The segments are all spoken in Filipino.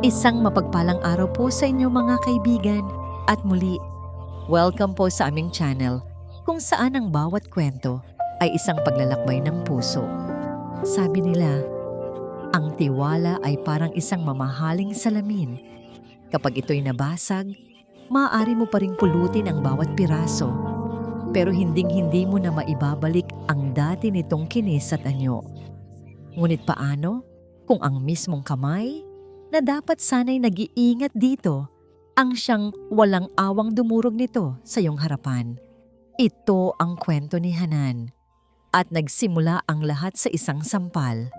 Isang mapagpalang araw po sa inyo mga kaibigan at muli, welcome po sa aming channel kung saan ang bawat kwento ay isang paglalakbay ng puso. Sabi nila, ang tiwala ay parang isang mamahaling salamin. Kapag ito'y nabasag, maaari mo pa ring pulutin ang bawat piraso, pero hinding-hindi mo na maibabalik ang dati nitong kinis at anyo. Ngunit paano kung ang mismong kamay na dapat sana'y nag-iingat dito ang siyang walang awang dumurog nito sa iyong harapan? Ito ang kwento ni Hanan. At nagsimula ang lahat sa isang sampal.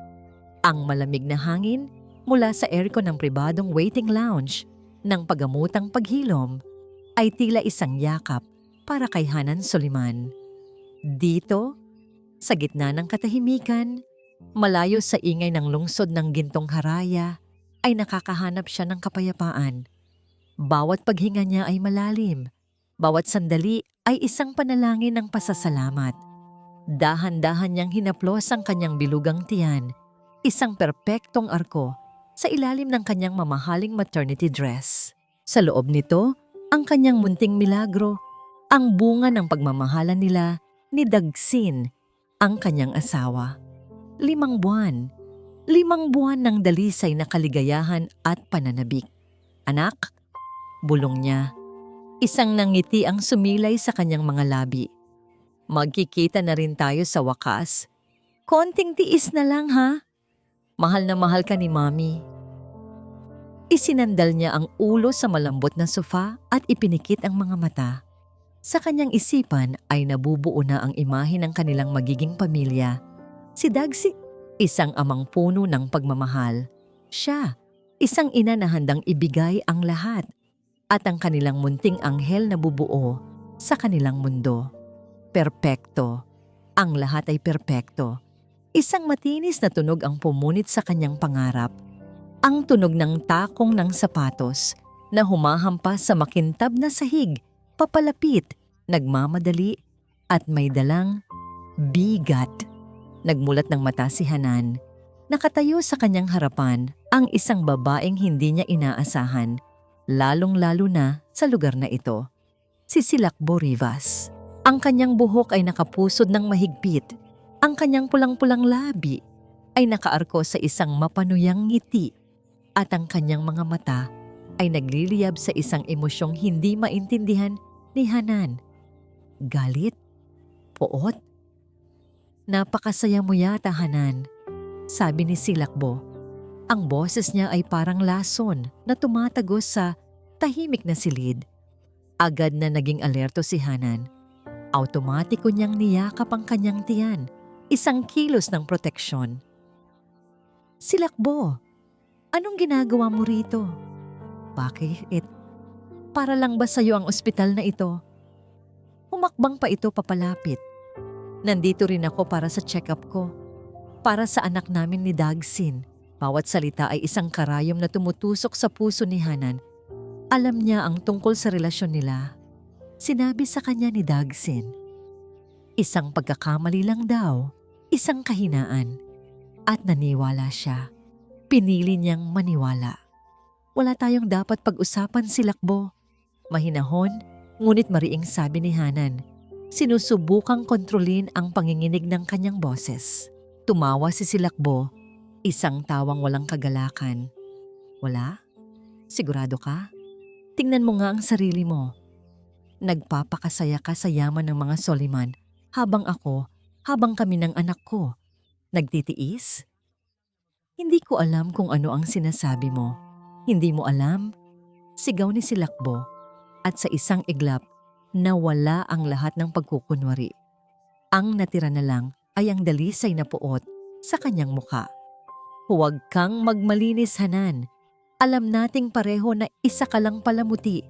Ang malamig na hangin mula sa aircon ng pribadong waiting lounge ng pagamutang paghilom ay tila isang yakap para kay Hanan Soliman. Dito, sa gitna ng katahimikan, malayo sa ingay ng lungsod ng Gintong Haraya, ay nakakahanap siya ng kapayapaan. Bawat paghinga niya ay malalim. Bawat sandali ay isang panalangin ng pasasalamat. Dahan-dahan niyang hinaplos ang kanyang bilugang tiyan, isang perpektong arko sa ilalim ng kanyang mamahaling maternity dress. Sa loob nito, ang kanyang munting milagro, ang bunga ng pagmamahalan nila ni Dagsin, ang kanyang asawa. 5 buwan. 5 buwan ng dalisay na kaligayahan at pananabik. Anak, bulong niya. Isang nangiti ang sumilay sa kanyang mga labi. Magkikita na rin tayo sa wakas. Konting tiis na lang ha. Mahal na mahal ka ni Mami. Isinandal niya ang ulo sa malambot na sofa at ipinikit ang mga mata. Sa kanyang isipan ay nabubuo na ang imahe ng kanilang magiging pamilya. Si Dagsi, isang amang puno ng pagmamahal. Siya, isang ina na handang ibigay ang lahat at ang kanilang munting anghel na bubuo sa kanilang mundo. Perpekto. Ang lahat ay perpekto. Isang matinis na tunog ang pumunit sa kanyang pangarap. Ang tunog ng takong ng sapatos na humahampas sa makintab na sahig, papalapit, nagmamadali at may dalang bigat. Nagmulat ng mata si Hanan. Nakatayo sa kanyang harapan ang isang babaeng hindi niya inaasahan, lalong-lalo na sa lugar na ito. Si Silakbo Rivas. Ang kanyang buhok ay nakapusod ng mahigpit. Ang kanyang pulang-pulang labi ay nakaarko sa isang mapanuyang ngiti. At ang kanyang mga mata ay nagliliyab sa isang emosyong hindi maintindihan ni Hanan. Galit? Poot? Napakasaya mo yata, Hanan, sabi ni Silakbo. Ang boses niya ay parang lason na tumatagos sa tahimik na silid. Agad na naging alerto si Hanan. Automatiko niyang niyakap ang kanyang tiyan, isang kilos ng proteksyon. Silakbo, anong ginagawa mo rito? Bakit? Para lang ba sa'yo ang ospital na ito? Humakbang pa ito papalapit. Nandito rin ako para sa check-up ko. Para sa anak namin ni Dagsin. Bawat salita ay isang karayom na tumutusok sa puso ni Hanan. Alam niya ang tungkol sa relasyon nila. Sinabi sa kanya ni Dagsin. Isang pagkakamali lang daw, isang kahinaan. At naniwala siya. Pinili niyang maniwala. Wala tayong dapat pag-usapan, Silakbo. Mahinahon, ngunit mariing sabi ni Hanan. Sinusubukang kontrolin ang panginginig ng kanyang boses. Tumawa si Silakbo, isang tawang walang kagalakan. Wala? Sigurado ka? Tingnan mo nga ang sarili mo. Nagpapakasaya ka sa yaman ng mga Soliman habang kami ng anak ko. Nagtitiis? Hindi ko alam kung ano ang sinasabi mo. Hindi mo alam? Sigaw ni Silakbo at sa isang iglap, nawala ang lahat ng pagkukunwari. Ang natira na lang ay ang dalisay na puot sa kanyang muka. Huwag kang magmalinis, Hanan. Alam nating pareho na isa ka lang palamuti.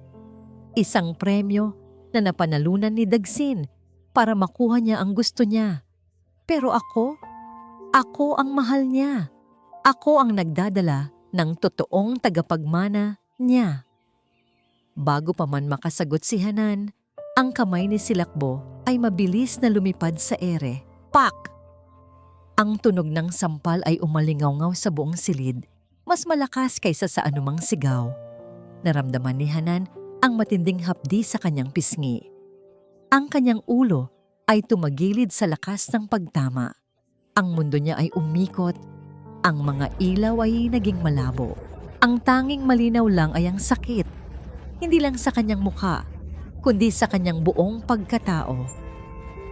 Isang premyo na napanalunan ni Dagsin para makuha niya ang gusto niya. Pero ako ang mahal niya. Ako ang nagdadala ng totoong tagapagmana niya. Bago pa man makasagot si Hanan, ang kamay ni Silakbo ay mabilis na lumipad sa ere. Pak! Ang tunog ng sampal ay umalingaw-ngaw sa buong silid. mas malakas kaysa sa anumang sigaw. Naramdaman ni Hanan ang matinding hapdi sa kanyang pisngi. Ang kanyang ulo ay tumagilid sa lakas ng pagtama. Ang mundo niya ay umikot. Ang mga ilaw ay naging malabo. Ang tanging malinaw lang ay ang sakit. Hindi lang sa kanyang mukha, kundi sa kanyang buong pagkatao.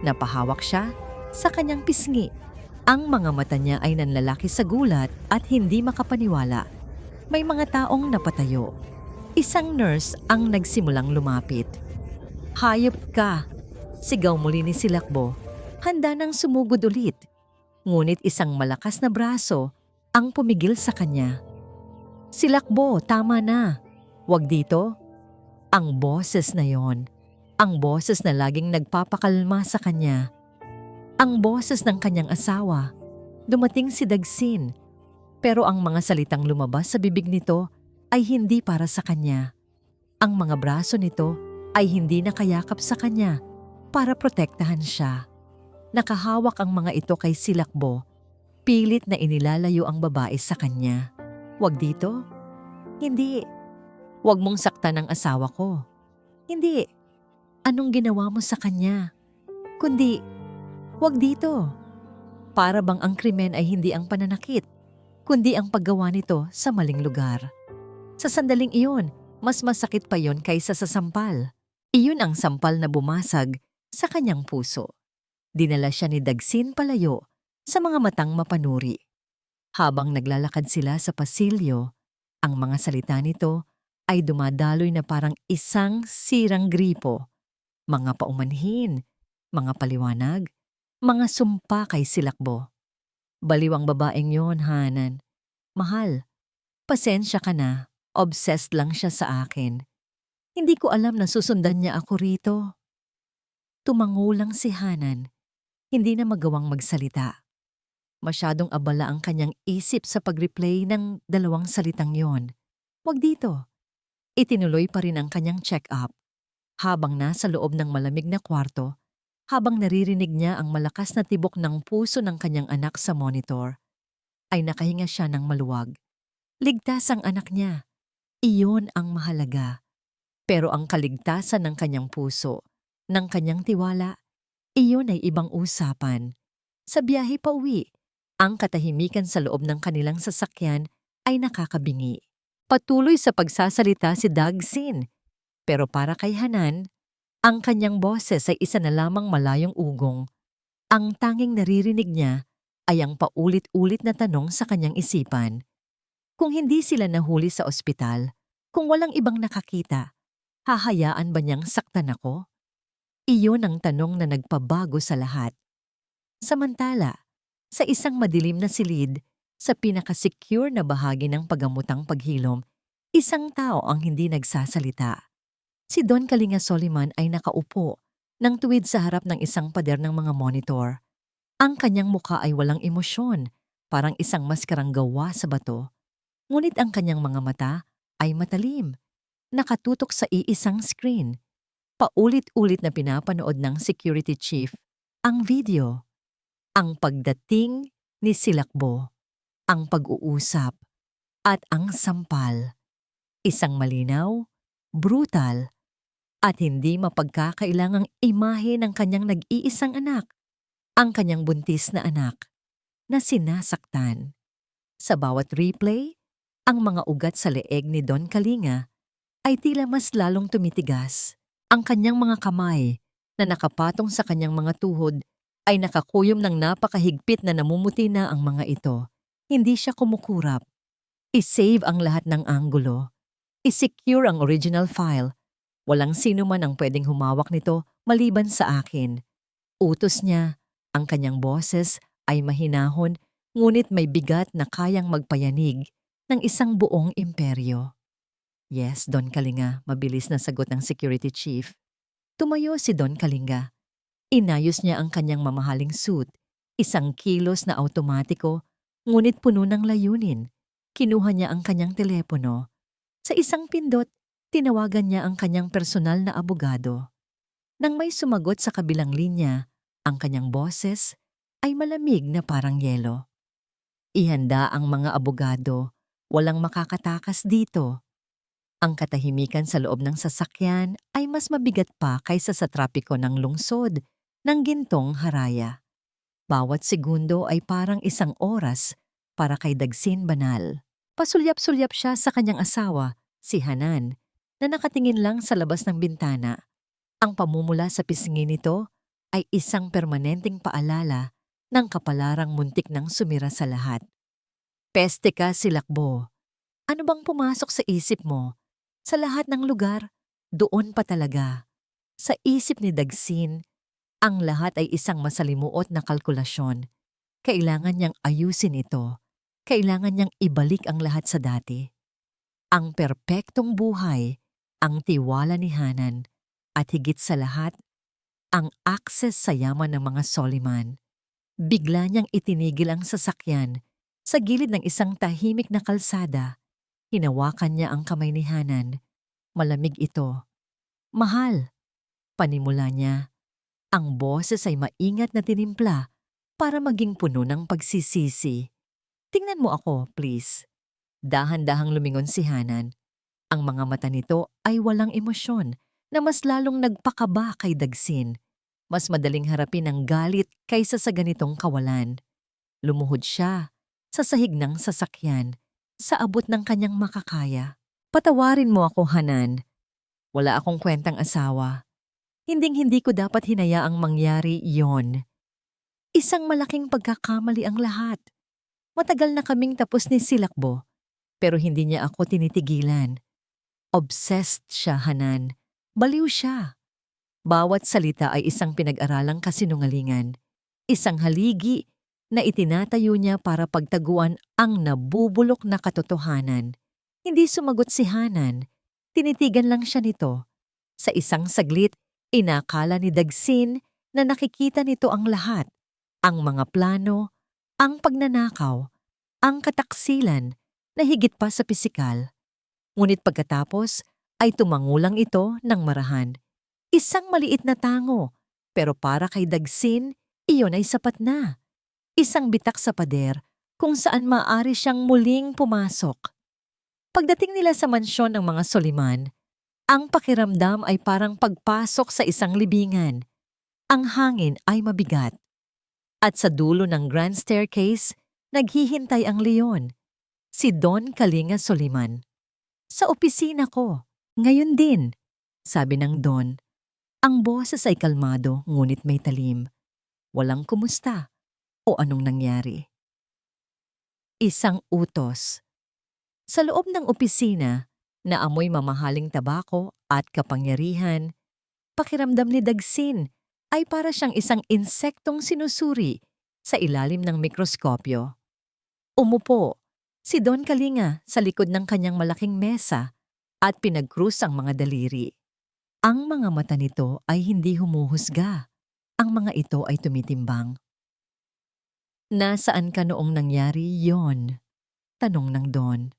Napahawak siya sa kanyang pisngi. Ang mga mata niya ay nanlalaki sa gulat at hindi makapaniwala. May mga taong napatayo. Isang nurse ang nagsimulang lumapit. "Hayop ka!" Sigaw muli ni Silakbo. Handa nang sumugod ulit. Ngunit isang malakas na braso ang pumigil sa kanya. "Silakbo, tama na. Wag dito." Ang boses na yon. Ang boses na laging nagpapakalma sa kanya. Ang boses ng kanyang asawa. Dumating si Dagsin. Pero ang mga salitang lumabas sa bibig nito ay hindi para sa kanya. Ang mga braso nito ay hindi nakayakap sa kanya para protektahan siya. Nakahawak ang mga ito kay Silakbo. Pilit na inilalayo ang babae sa kanya. "Wag dito." "Hindi." "Wag mong saktan ang asawa ko." "Hindi." "Anong ginawa mo sa kanya?" "Kundi, wag dito." Para bang ang krimen ay hindi ang pananakit, kundi ang paggawa nito sa maling lugar. Sa sandaling iyon, mas masakit pa yon kaysa sa sampal. Iyon ang sampal na bumasag sa kanyang puso. Dinala siya ni Dagsin palayo sa mga matang mapanuri. Habang naglalakad sila sa pasilyo, ang mga salita nito ay dumadaloy na parang isang sirang gripo. Mga paumanhin, mga paliwanag, mga sumpa kay Silakbo. "Baliw ang babaeng yon, Hanan. Mahal, pasensya ka na. Obsessed lang siya sa akin. Hindi ko alam na susundan niya ako rito." Tumango lang si Hanan. Hindi na magawang magsalita. Masyadong abala ang kanyang isip sa pag-replay ng dalawang salitang yon. "Wag dito." Itinuloy pa rin ang kanyang check-up. Habang nasa loob ng malamig na kwarto, habang naririnig niya ang malakas na tibok ng puso ng kanyang anak sa monitor, ay nakahinga siya ng maluwag. Ligtas ang anak niya. Iyon ang mahalaga. Pero ang kaligtasan ng kanyang puso, ng kanyang tiwala, iyon ay ibang usapan. Sa biyahe pa uwi, ang katahimikan sa loob ng kanilang sasakyan ay nakakabingi. Patuloy sa pagsasalita si Dagsin. Pero para kay Hanan, ang kanyang boses ay isa na lamang malayong ugong. Ang tanging naririnig niya ay ang paulit-ulit na tanong sa kanyang isipan. Kung hindi sila nahuli sa ospital, kung walang ibang nakakita, hahayaan ba niyang saktan ako? Iyon ang tanong na nagpabago sa lahat. Samantala, sa isang madilim na silid, sa pinaka-secure na bahagi ng pagamutang paghilom, isang tao ang hindi nagsasalita. Si Don Kalinga Soliman ay nakaupo nang tuwid sa harap ng isang pader ng mga monitor. Ang kanyang mukha ay walang emosyon, parang isang maskarang gawa sa bato. Ngunit ang kanyang mga mata ay matalim, nakatutok sa iisang screen. Paulit-ulit na pinapanood ng security chief ang video, ang pagdating ni Silakbo, ang pag-uusap, at ang sampal. Isang malinaw, brutal, at hindi mapagkakailangang imahe ng kanyang nag-iisang anak, ang kanyang buntis na anak, na sinasaktan. Sa bawat replay, ang mga ugat sa leeg ni Don Kalinga ay tila mas lalong tumitigas. Ang kanyang mga kamay na nakapatong sa kanyang mga tuhod ay nakakuyom ng napakahigpit na namumuti na ang mga ito. Hindi siya kumukurap. I-save ang lahat ng anggulo. I-secure ang original file. Walang sino man ang pwedeng humawak nito maliban sa akin. Utos niya, ang kanyang boses ay mahinahon ngunit may bigat na kayang magpayanig ng isang buong imperyo. "Yes, Don Kalinga," mabilis na sagot ng security chief. Tumayo si Don Kalinga. Inayos niya ang kanyang mamahaling suit, isang kilos na automatiko, ngunit puno ng layunin. Kinuha niya ang kanyang telepono. Sa isang pindot, tinawagan niya ang kanyang personal na abogado. Nang may sumagot sa kabilang linya, ang kanyang boses ay malamig na parang yelo. Ihanda ang mga abogado, Walang makakatakas dito. Ang katahimikan sa loob ng sasakyan ay mas mabigat pa kaysa sa trapiko ng lungsod ng gintong haraya. Bawat segundo ay parang isang oras para kay Dagsin Banal. Pasulyap-sulyap siya sa kanyang asawa, si Hanan, na nakatingin lang sa labas ng bintana. Ang pamumula sa pisngi nito ay isang permanenteng paalala ng kapalarang muntik ng sumira sa lahat. Peste ka, Silakbo. Ano bang pumasok sa isip mo? Sa lahat ng lugar, doon pa talaga. Sa isip ni Dagsin, ang lahat ay isang masalimuot na kalkulasyon. Kailangan niyang ayusin ito. Kailangan niyang ibalik ang lahat sa dati. Ang perpektong buhay, ang tiwala ni Hanan, at higit sa lahat, ang access sa yaman ng mga Soliman. Bigla niyang itinigil ang sasakyan sa gilid ng isang tahimik na kalsada. Hinawakan niya ang kamay ni Hanan. Malamig ito. Mahal. Panimula niya. Ang boses ay maingat na tinimpla para maging puno ng pagsisisi. Tingnan mo ako, please. Dahan-dahang lumingon si Hanan. Ang mga mata nito ay walang emosyon na mas lalong nagpakaba kay Dagsin. Mas madaling harapin ang galit kaysa sa ganitong kawalan. Lumuhod siya sa sahig ng sasakyan sa abot ng kanyang makakaya. Patawarin mo ako, Hanan. Wala akong kwentang asawa. Hinding-hindi ko dapat hinayaang mangyari iyon. Isang malaking pagkakamali ang lahat. Matagal na kaming tapos ni Silakbo, pero hindi niya ako tinitigilan. Obsessed siya, Hanan. Baliw siya. Bawat salita ay isang pinag-aralang kasinungalingan. Isang haligi na itinatayo niya para pagtaguan ang nabubulok na katotohanan. Hindi sumagot si Hanan. Tinitigan lang siya nito. Sa isang saglit, inakala ni Dagsin na nakikita nito ang lahat. Ang mga plano, ang pagnanakaw, ang kataksilan na higit pa sa pisikal. Ngunit pagkatapos ay tumangulang ito ng marahan. Isang maliit na tango, pero para kay Dagsin, iyon ay sapat na. Isang bitak sa pader kung saan maaari siyang muling pumasok. Pagdating nila sa mansyon ng mga Soliman, ang pakiramdam ay parang pagpasok sa isang libingan. Ang hangin ay mabigat. At sa dulo ng grand staircase, naghihintay ang leon, si Don Kalinga Soliman. Sa opisina ko, ngayon din, sabi ng Don. Ang boses ay kalmado ngunit may talim. Walang kumusta o anong nangyari. Isang utos. Sa loob ng opisina, na amoy mamahaling tabako at kapangyarihan, pakiramdam ni Dagsin ay para siyang isang insektong sinusuri sa ilalim ng mikroskopyo. Umupo si Don Kalinga sa likod ng kanyang malaking mesa at pinagkrus ang mga daliri. Ang mga mata nito ay hindi humuhusga. Ang mga ito ay tumitimbang. Nasaan ka noong nangyari yon? Tanong ng Don.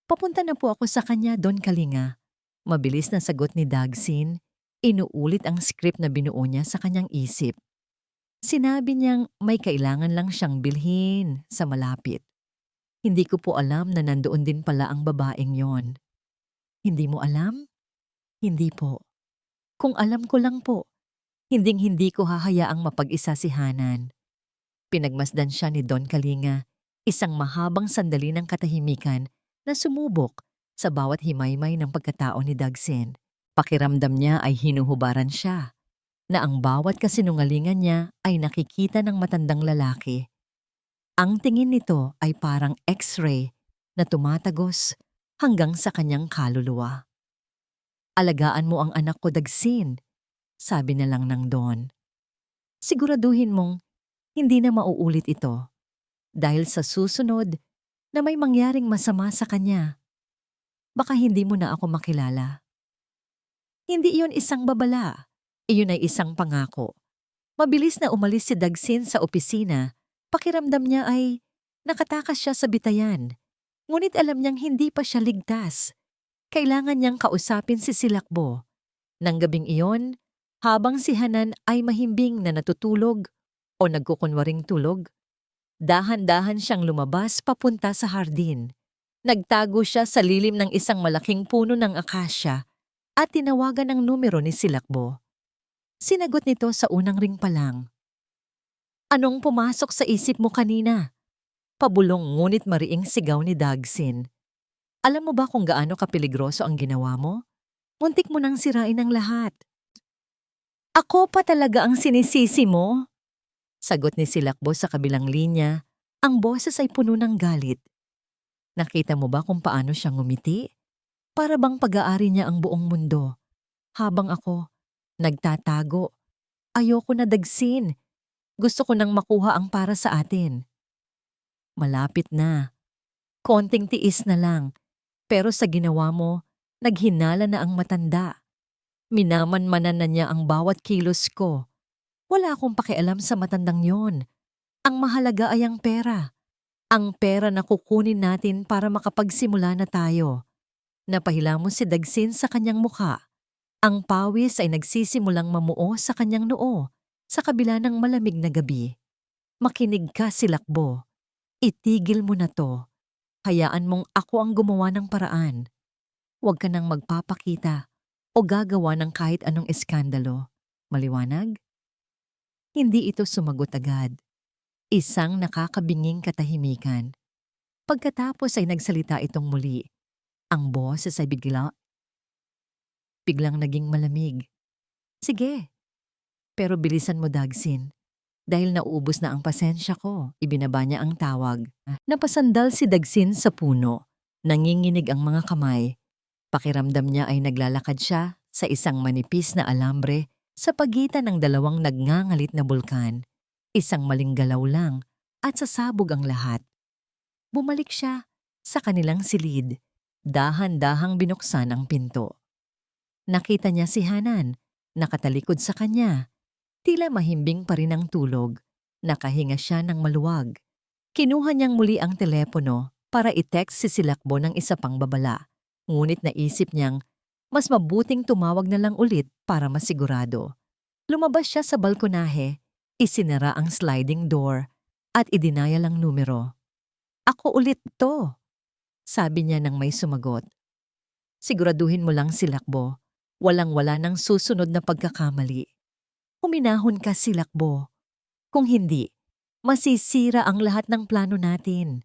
Papunta na po ako sa kanya, Don Kalinga. Mabilis na sagot ni Dagsin. Inuulit ang script na binuo niya sa kanyang isip. Sinabi niyang may kailangan lang siyang bilhin sa malapit. Hindi ko po alam na nandoon din pala ang babaeng yon. Hindi mo alam? Hindi po. Kung alam ko lang po, hinding-hindi ko hahayaang mapag-isa si Hanan. Pinagmasdan siya ni Don Kalinga, isang mahabang sandali ng katahimikan na sumubok sa bawat himaymay ng pagkatao ni Dagsin. Pakiramdam niya ay hinuhubaran siya, na ang bawat kasinungalingan niya ay nakikita ng matandang lalaki. Ang tingin nito ay parang X-ray na tumatagos hanggang sa kanyang kaluluwa. Alagaan mo ang anak ko, Dagsin, sabi na lang ng Don. Siguraduhin mong hindi na mauulit ito dahil sa susunod na may mangyaring masama sa kanya. Baka hindi mo na ako makilala. Hindi iyon isang babala. Iyon ay isang pangako. Mabilis na umalis si Dagsin sa opisina. Pakiramdam niya ay nakatakas siya sa bitayan. Ngunit alam niyang hindi pa siya ligtas. Kailangan niyang kausapin si Silakbo. Nang gabing iyon, habang si Hanan ay mahimbing na natutulog o nagkukunwaring tulog, dahan-dahan siyang lumabas papunta sa hardin. Nagtago siya sa lilim ng isang malaking puno ng akasya at tinawagan ang numero ni Silakbo. Sinagot nito sa unang ring pa lang. Anong pumasok sa isip mo kanina? Pabulong ngunit mariing sigaw ni Dagsin. Alam mo ba kung gaano kapeligroso ang ginawa mo? Muntik mo nang sirain ang lahat. Ako pa talaga ang sinisisi mo? Sagot ni Silakbo sa kabilang linya. Ang boses ay puno ng galit. Nakita mo ba kung paano siya ngumiti? Para bang pag-aari niya ang buong mundo. Habang ako, nagtatago. Ayoko na Dagsin. Gusto ko nang makuha ang para sa atin. Malapit na. Konting tiis na lang. Pero sa ginawa mo, naghinala na ang matanda. Minamanmanan na niya ang bawat kilos ko. Wala akong pakialam sa matandang yon. Ang mahalaga ay ang pera. Ang pera na kukunin natin para makapagsimula na tayo. Napahila mo si Dagsin sa kanyang mukha. Ang pawis ay nagsisimulang mamuo sa kanyang noo sa kabila ng malamig na gabi. Makinig ka, Silakbo. Itigil mo na to. Hayaan mong ako ang gumawa ng paraan. Huwag ka nang magpapakita o gagawa ng kahit anong eskandalo. Maliwanag? Hindi ito sumagot agad. Isang nakakabinging katahimikan. Pagkatapos ay nagsalita itong muli. Ang boses ay biglang naging malamig. Sige, pero bilisan mo Dagsin. Dahil nauubos na ang pasensya ko, ibinaba niya ang tawag. Napasandal si Dagsin sa puno. Nanginginig ang mga kamay. Pakiramdam niya ay naglalakad siya sa isang manipis na alambre sa pagitan ng dalawang nagngangalit na bulkan. Isang maling galaw lang at sasabog ang lahat. Bumalik siya sa kanilang silid. Dahan-dahang binuksan ang pinto. Nakita niya si Hanan, nakatalikod sa kanya. Tila mahimbing pa rin ang tulog. Nakahinga siya ng maluwag. Kinuha niyang muli ang telepono para i-text si Silakbo ng isa pang babala. Ngunit naisip niyang mas mabuting tumawag na lang ulit para masigurado. Lumabas siya sa balkonahe, isinara ang sliding door at idinayal ang numero. Ako ulit to, sabi niya nang may sumagot. Siguraduhin mo lang Silakbo, walang-wala ng susunod na pagkakamali. Huminahon ka Silakbo. Kung hindi, masisira ang lahat ng plano natin.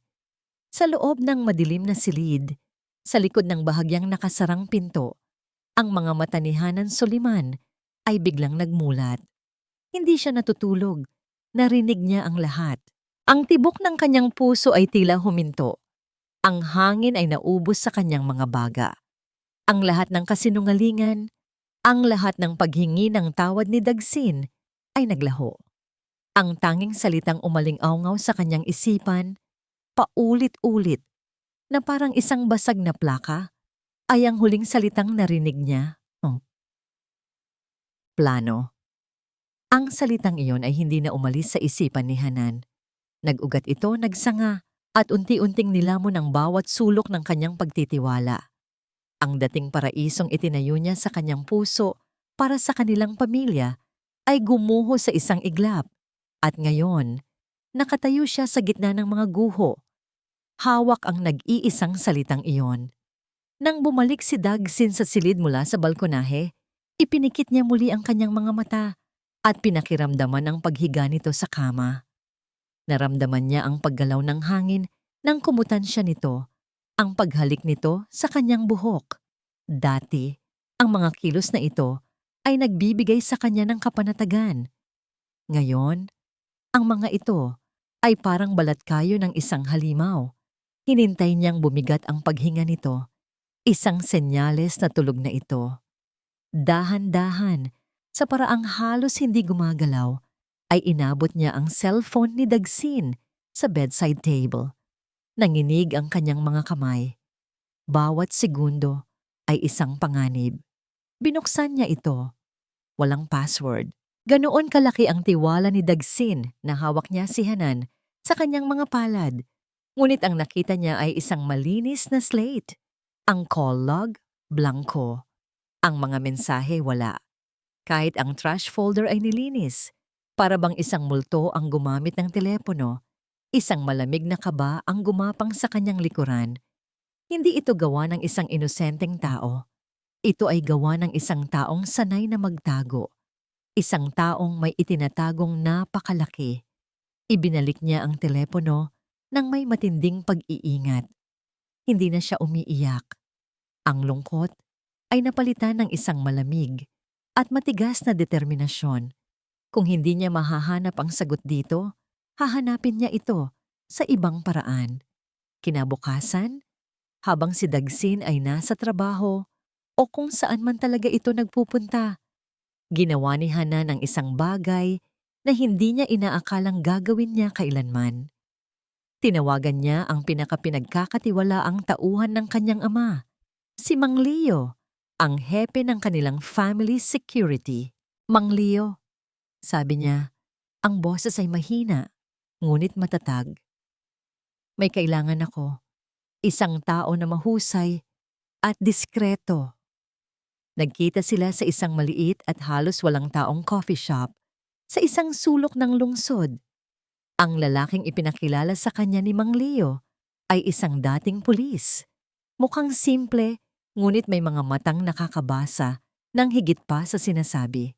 Sa loob ng madilim na silid, sa likod ng bahagyang nakasarang pinto, ang mga mata ni Hanan Soliman ay biglang nagmulat. Hindi siya natutulog. Narinig niya ang lahat. Ang tibok ng kanyang puso ay tila huminto. Ang hangin ay naubos sa kanyang mga baga. Ang lahat ng kasinungalingan, ang lahat ng paghingi ng tawad ni Dagsin ay naglaho. Ang tanging salitang umaling-awngaw sa kanyang isipan, paulit-ulit, na parang isang basag na plaka, ay ang huling salitang narinig niya. Plano. Ang salitang iyon ay hindi na umalis sa isipan ni Hanan. Nag-ugat ito, nagsanga, at unti-unting nilamon ang bawat sulok ng kanyang pagtitiwala. Ang dating paraisong itinayo niya sa kanyang puso para sa kanilang pamilya ay gumuho sa isang iglap. At ngayon, nakatayo siya sa gitna ng mga guho. Hawak ang nag-iisang salitang iyon. Nang bumalik si Dagsin sa silid mula sa balkonahe, ipinikit niya muli ang kanyang mga mata at pinakiramdaman ang paghiga nito sa kama. Naramdaman niya ang paggalaw ng hangin nang kumutan siya nito, ang paghalik nito sa kanyang buhok. Dati, ang mga kilos na ito ay nagbibigay sa kanya ng kapanatagan. Ngayon, ang mga ito ay parang balatkayo ng isang halimaw. Hinintay niyang bumigat ang paghinga nito. Isang senyales na tulog na ito. Dahan-dahan, sa paraang halos hindi gumagalaw, ay inabot niya ang cellphone ni Dagsin sa bedside table. Nanginig ang kanyang mga kamay. Bawat segundo ay isang panganib. Binuksan niya ito. Walang password. Ganoon kalaki ang tiwala ni Dagsin na hawak niya si Hanan sa kanyang mga palad. Ngunit ang nakita niya ay isang malinis na slate. Ang call log, blanco. Ang mga mensahe wala. Kahit ang trash folder ay nilinis. Para bang isang multo ang gumamit ng telepono. Isang malamig na kaba ang gumapang sa kanyang likuran. Hindi ito gawa ng isang inosenteng tao. Ito ay gawa ng isang taong sanay na magtago. Isang taong may itinatagong napakalaki. Ibinalik niya ang telepono nang may matinding pag-iingat. Hindi na siya umiiyak. Ang lungkot ay napalitan ng isang malamig at matigas na determinasyon. Kung hindi niya mahahanap ang sagot dito, hahanapin niya ito sa ibang paraan. Kinabukasan, habang si Dagsin ay nasa trabaho o kung saan man talaga ito nagpupunta, ginawa ni Hanan ang isang bagay na hindi niya inaakalang gagawin niya kailanman. Tinawagan niya ang pinakapinagkakatiwalaang tauhan ng kanyang ama, si Mang Leo, ang hepe ng kanilang family security. Mang Leo, sabi niya, ang boses ay mahina, ngunit matatag. May kailangan ako, isang tao na mahusay at diskreto. Nagkita sila sa isang maliit at halos walang taong coffee shop sa isang sulok ng lungsod. Ang lalaking ipinakilala sa kanya ni Mang Leo ay isang dating pulis. Mukhang simple, ngunit may mga matang nakakabasa ng higit pa sa sinasabi.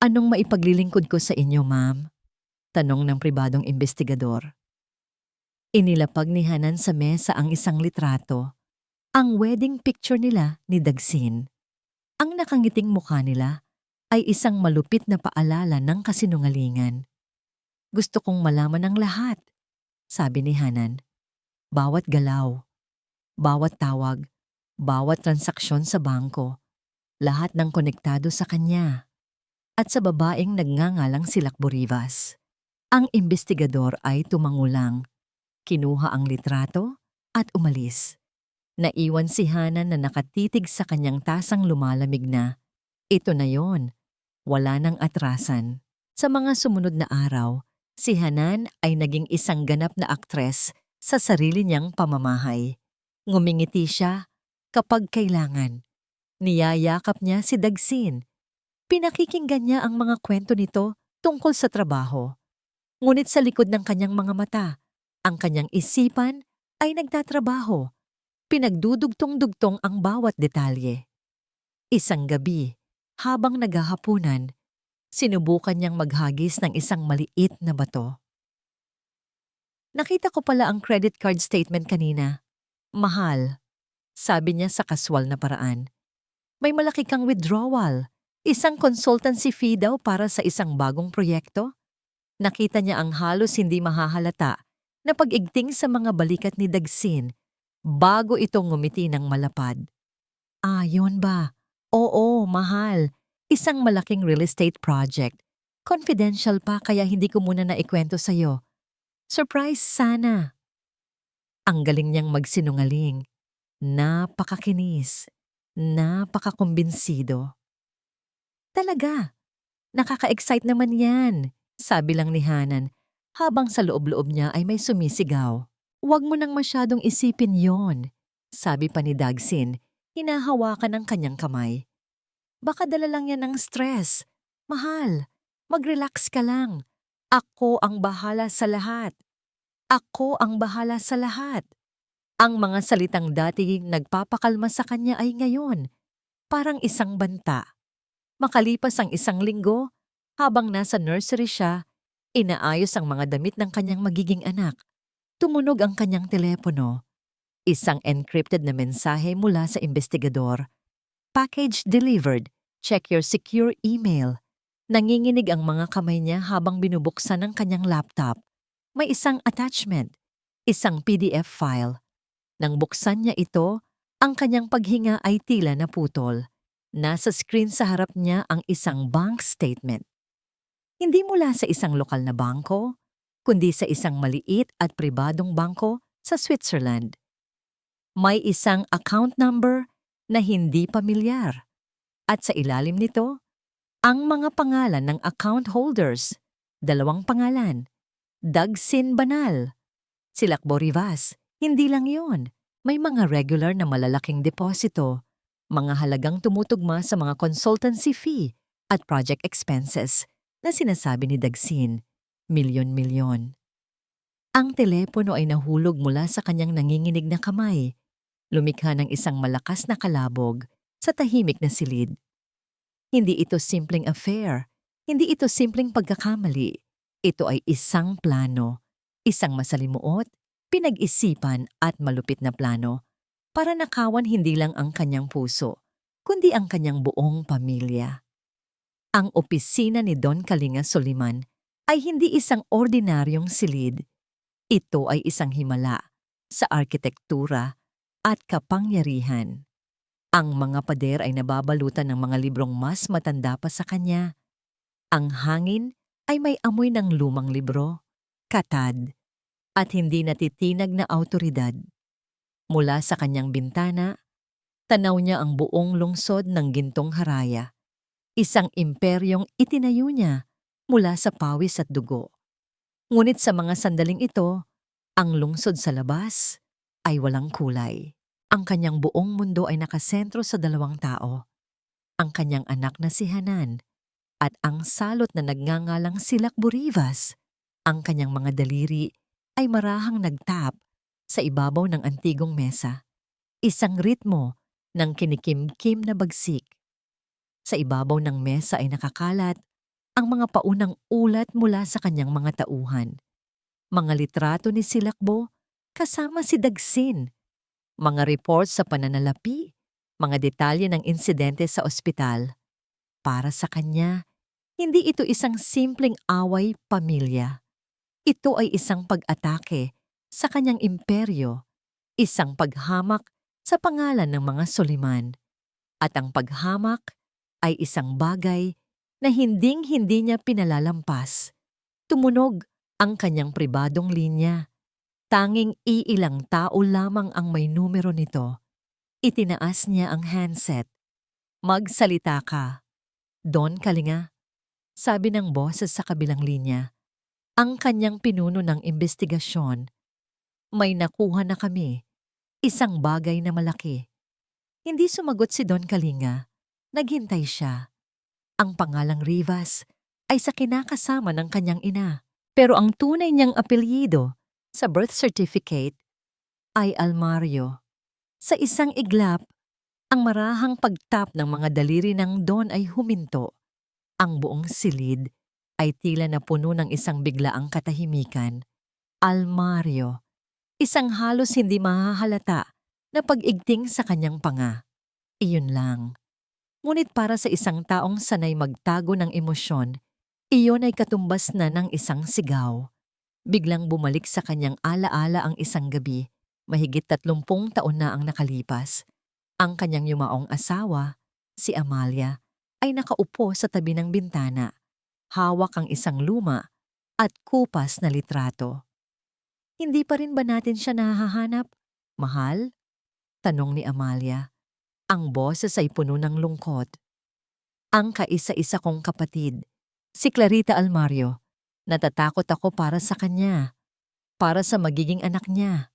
Anong maipaglilingkod ko sa inyo, ma'am? Tanong ng pribadong investigador. Inilapag ni Hanan sa mesa ang isang litrato, ang wedding picture nila ni Dagsin. Ang nakangiting mukha nila ay isang malupit na paalala ng kasinungalingan. Gusto kong malaman ang lahat, sabi ni Hanan. Bawat galaw, bawat tawag, bawat transaksyon sa bangko, lahat ng konektado sa kanya. At sa babaeng nagngangalang si Lakbo Rivas. Ang investigador ay tumangulang, kinuha ang litrato at umalis. Naiwan si Hanan na nakatitig sa kanyang tasang lumalamig na. Ito na yon, wala nang atrasan. Sa mga sumunod na araw, si Hanan ay naging isang ganap na aktres sa sarili niyang pamamahay. Ngumingiti siya kapag kailangan. Niyayakap niya si Dagsin. Pinakikinggan niya ang mga kwento nito tungkol sa trabaho. Ngunit sa likod ng kanyang mga mata, ang kanyang isipan ay nagtatrabaho. Pinagdudugtong-dugtong ang bawat detalye. Isang gabi, habang naghahapunan, sinubukan niyang maghagis ng isang maliit na bato. Nakita ko pala ang credit card statement kanina. Mahal, sabi niya sa kaswal na paraan. May malaki kang withdrawal. Isang consultancy fee daw para sa isang bagong proyekto. Nakita niya ang halos hindi mahahalata na pag-igting sa mga balikat ni Dagsin bago itong ngumiti ng malapad. Ah, yun ba? Oo, mahal. Isang malaking real estate project. Confidential pa kaya hindi ko muna naikwento sa'yo. Surprise sana. Ang galing niyang magsinungaling. Napakakinis. Napakakumbinsido. Talaga, nakaka-excite naman yan, sabi lang ni Hanan, habang sa loob-loob niya ay may sumisigaw. Huwag mo nang masyadong isipin yon, sabi pa ni Dagsin, hinahawakan ang kanyang kamay. Baka dala lang yan ng stress. Mahal, mag-relax ka lang. Ako ang bahala sa lahat. Ako ang bahala sa lahat. Ang mga salitang dati nagpapakalma sa kanya ay ngayon, parang isang banta. Makalipas ang isang linggo, habang nasa nursery siya, inaayos ang mga damit ng kanyang magiging anak. Tumunog ang kanyang telepono. Isang encrypted na mensahe mula sa investigador. Package delivered. Check your secure email. Nanginginig ang mga kamay niya habang binubuksan ang kanyang laptop. May isang attachment, isang PDF file. Nang buksan niya ito, ang kanyang paghinga ay tila naputol. Nasa screen sa harap niya ang isang bank statement. Hindi mula sa isang lokal na bangko, kundi sa isang maliit at pribadong bangko sa Switzerland. May isang account number na hindi pamilyar. At sa ilalim nito, ang mga pangalan ng account holders. 2 pangalan. Dagsin Banal. Si Lakbo Rivas. Hindi lang yon. May mga regular na malalaking deposito. Mga halagang tumutugma sa mga consultancy fee at project expenses na sinasabi ni Dagsin, milyon-milyon. Ang telepono ay nahulog mula sa kanyang nanginginig na kamay. Lumikha ng isang malakas na kalabog sa tahimik na silid. Hindi ito simpleng affair. Hindi ito simpleng pagkakamali. Ito ay isang plano, isang masalimuot, pinag-isipan at malupit na plano para nakawan hindi lang ang kanyang puso, kundi ang kanyang buong pamilya. Ang opisina ni Don Kalinga Soliman ay hindi isang ordinaryong silid. Ito ay isang himala sa arkitektura at kapangyarihan. Ang mga pader ay nababalutan ng mga librong mas matanda pa sa kanya. Ang hangin ay may amoy ng lumang libro, katad, at hindi natitinag na awtoridad. Mula sa kanyang bintana, tanaw niya ang buong lungsod ng gintong haraya. Isang imperyong itinayo niya mula sa pawis at dugo. Ngunit sa mga sandaling ito, ang lungsod sa labas ay walang kulay. Ang kanyang buong mundo ay nakasentro sa dalawang tao. Ang kanyang anak na si Hanan at ang salot na nagngangalang si Lakbo Rivas. Ang kanyang mga daliri ay marahang nagtap sa ibabaw ng antigong mesa. Isang ritmo ng kinikimkim na bagsik. Sa ibabaw ng mesa ay nakakalat ang mga paunang ulat mula sa kanyang mga tauhan. Mga litrato ni Silakbo kasama si Dagsin. Mga reports sa pananalapi, mga detalye ng insidente sa ospital. Para sa kanya, hindi ito isang simpleng away pamilya. Ito ay isang pag-atake sa kanyang imperyo, isang paghamak sa pangalan ng mga Soliman. At ang paghamak ay isang bagay na hinding-hindi niya pinalalampas. Tumunog ang kanyang pribadong linya. Tanging iilang tao lamang ang may numero nito. Itinaas niya ang handset. "Magsalita ka, Don Kalinga," sabi ng boses sa kabilang linya. Ang kanyang pinuno ng investigasyon. "May nakuha na kami. Isang bagay na malaki." Hindi sumagot si Don Kalinga. Naghintay siya. Ang pangalang Rivas ay sa kinakasama ng kanyang ina. Pero ang tunay niyang apelyido sa birth certificate ay Almario. Sa isang iglap, ang marahang pagtap ng mga daliri ng Don ay huminto. Ang buong silid ay tila na puno ng isang biglaang katahimikan. Almario, isang halos hindi mahahalata na pag-igting sa kanyang panga. Iyon lang. Ngunit para sa isang taong sanay magtago ng emosyon, iyon ay katumbas na ng isang sigaw. Biglang bumalik sa kanyang alaala ang isang gabi, mahigit 30 taon na ang nakalipas. Ang kanyang yumaong asawa, si Amalia, ay nakaupo sa tabi ng bintana. Hawak ang isang luma at kupas na litrato. "Hindi pa rin ba natin siya nahahanap, mahal?" tanong ni Amalia. Ang boses ay puno ng lungkot. "Ang kaisa-isa kong kapatid, si Clarita Almario. Natatakot ako para sa kanya, para sa magiging anak niya."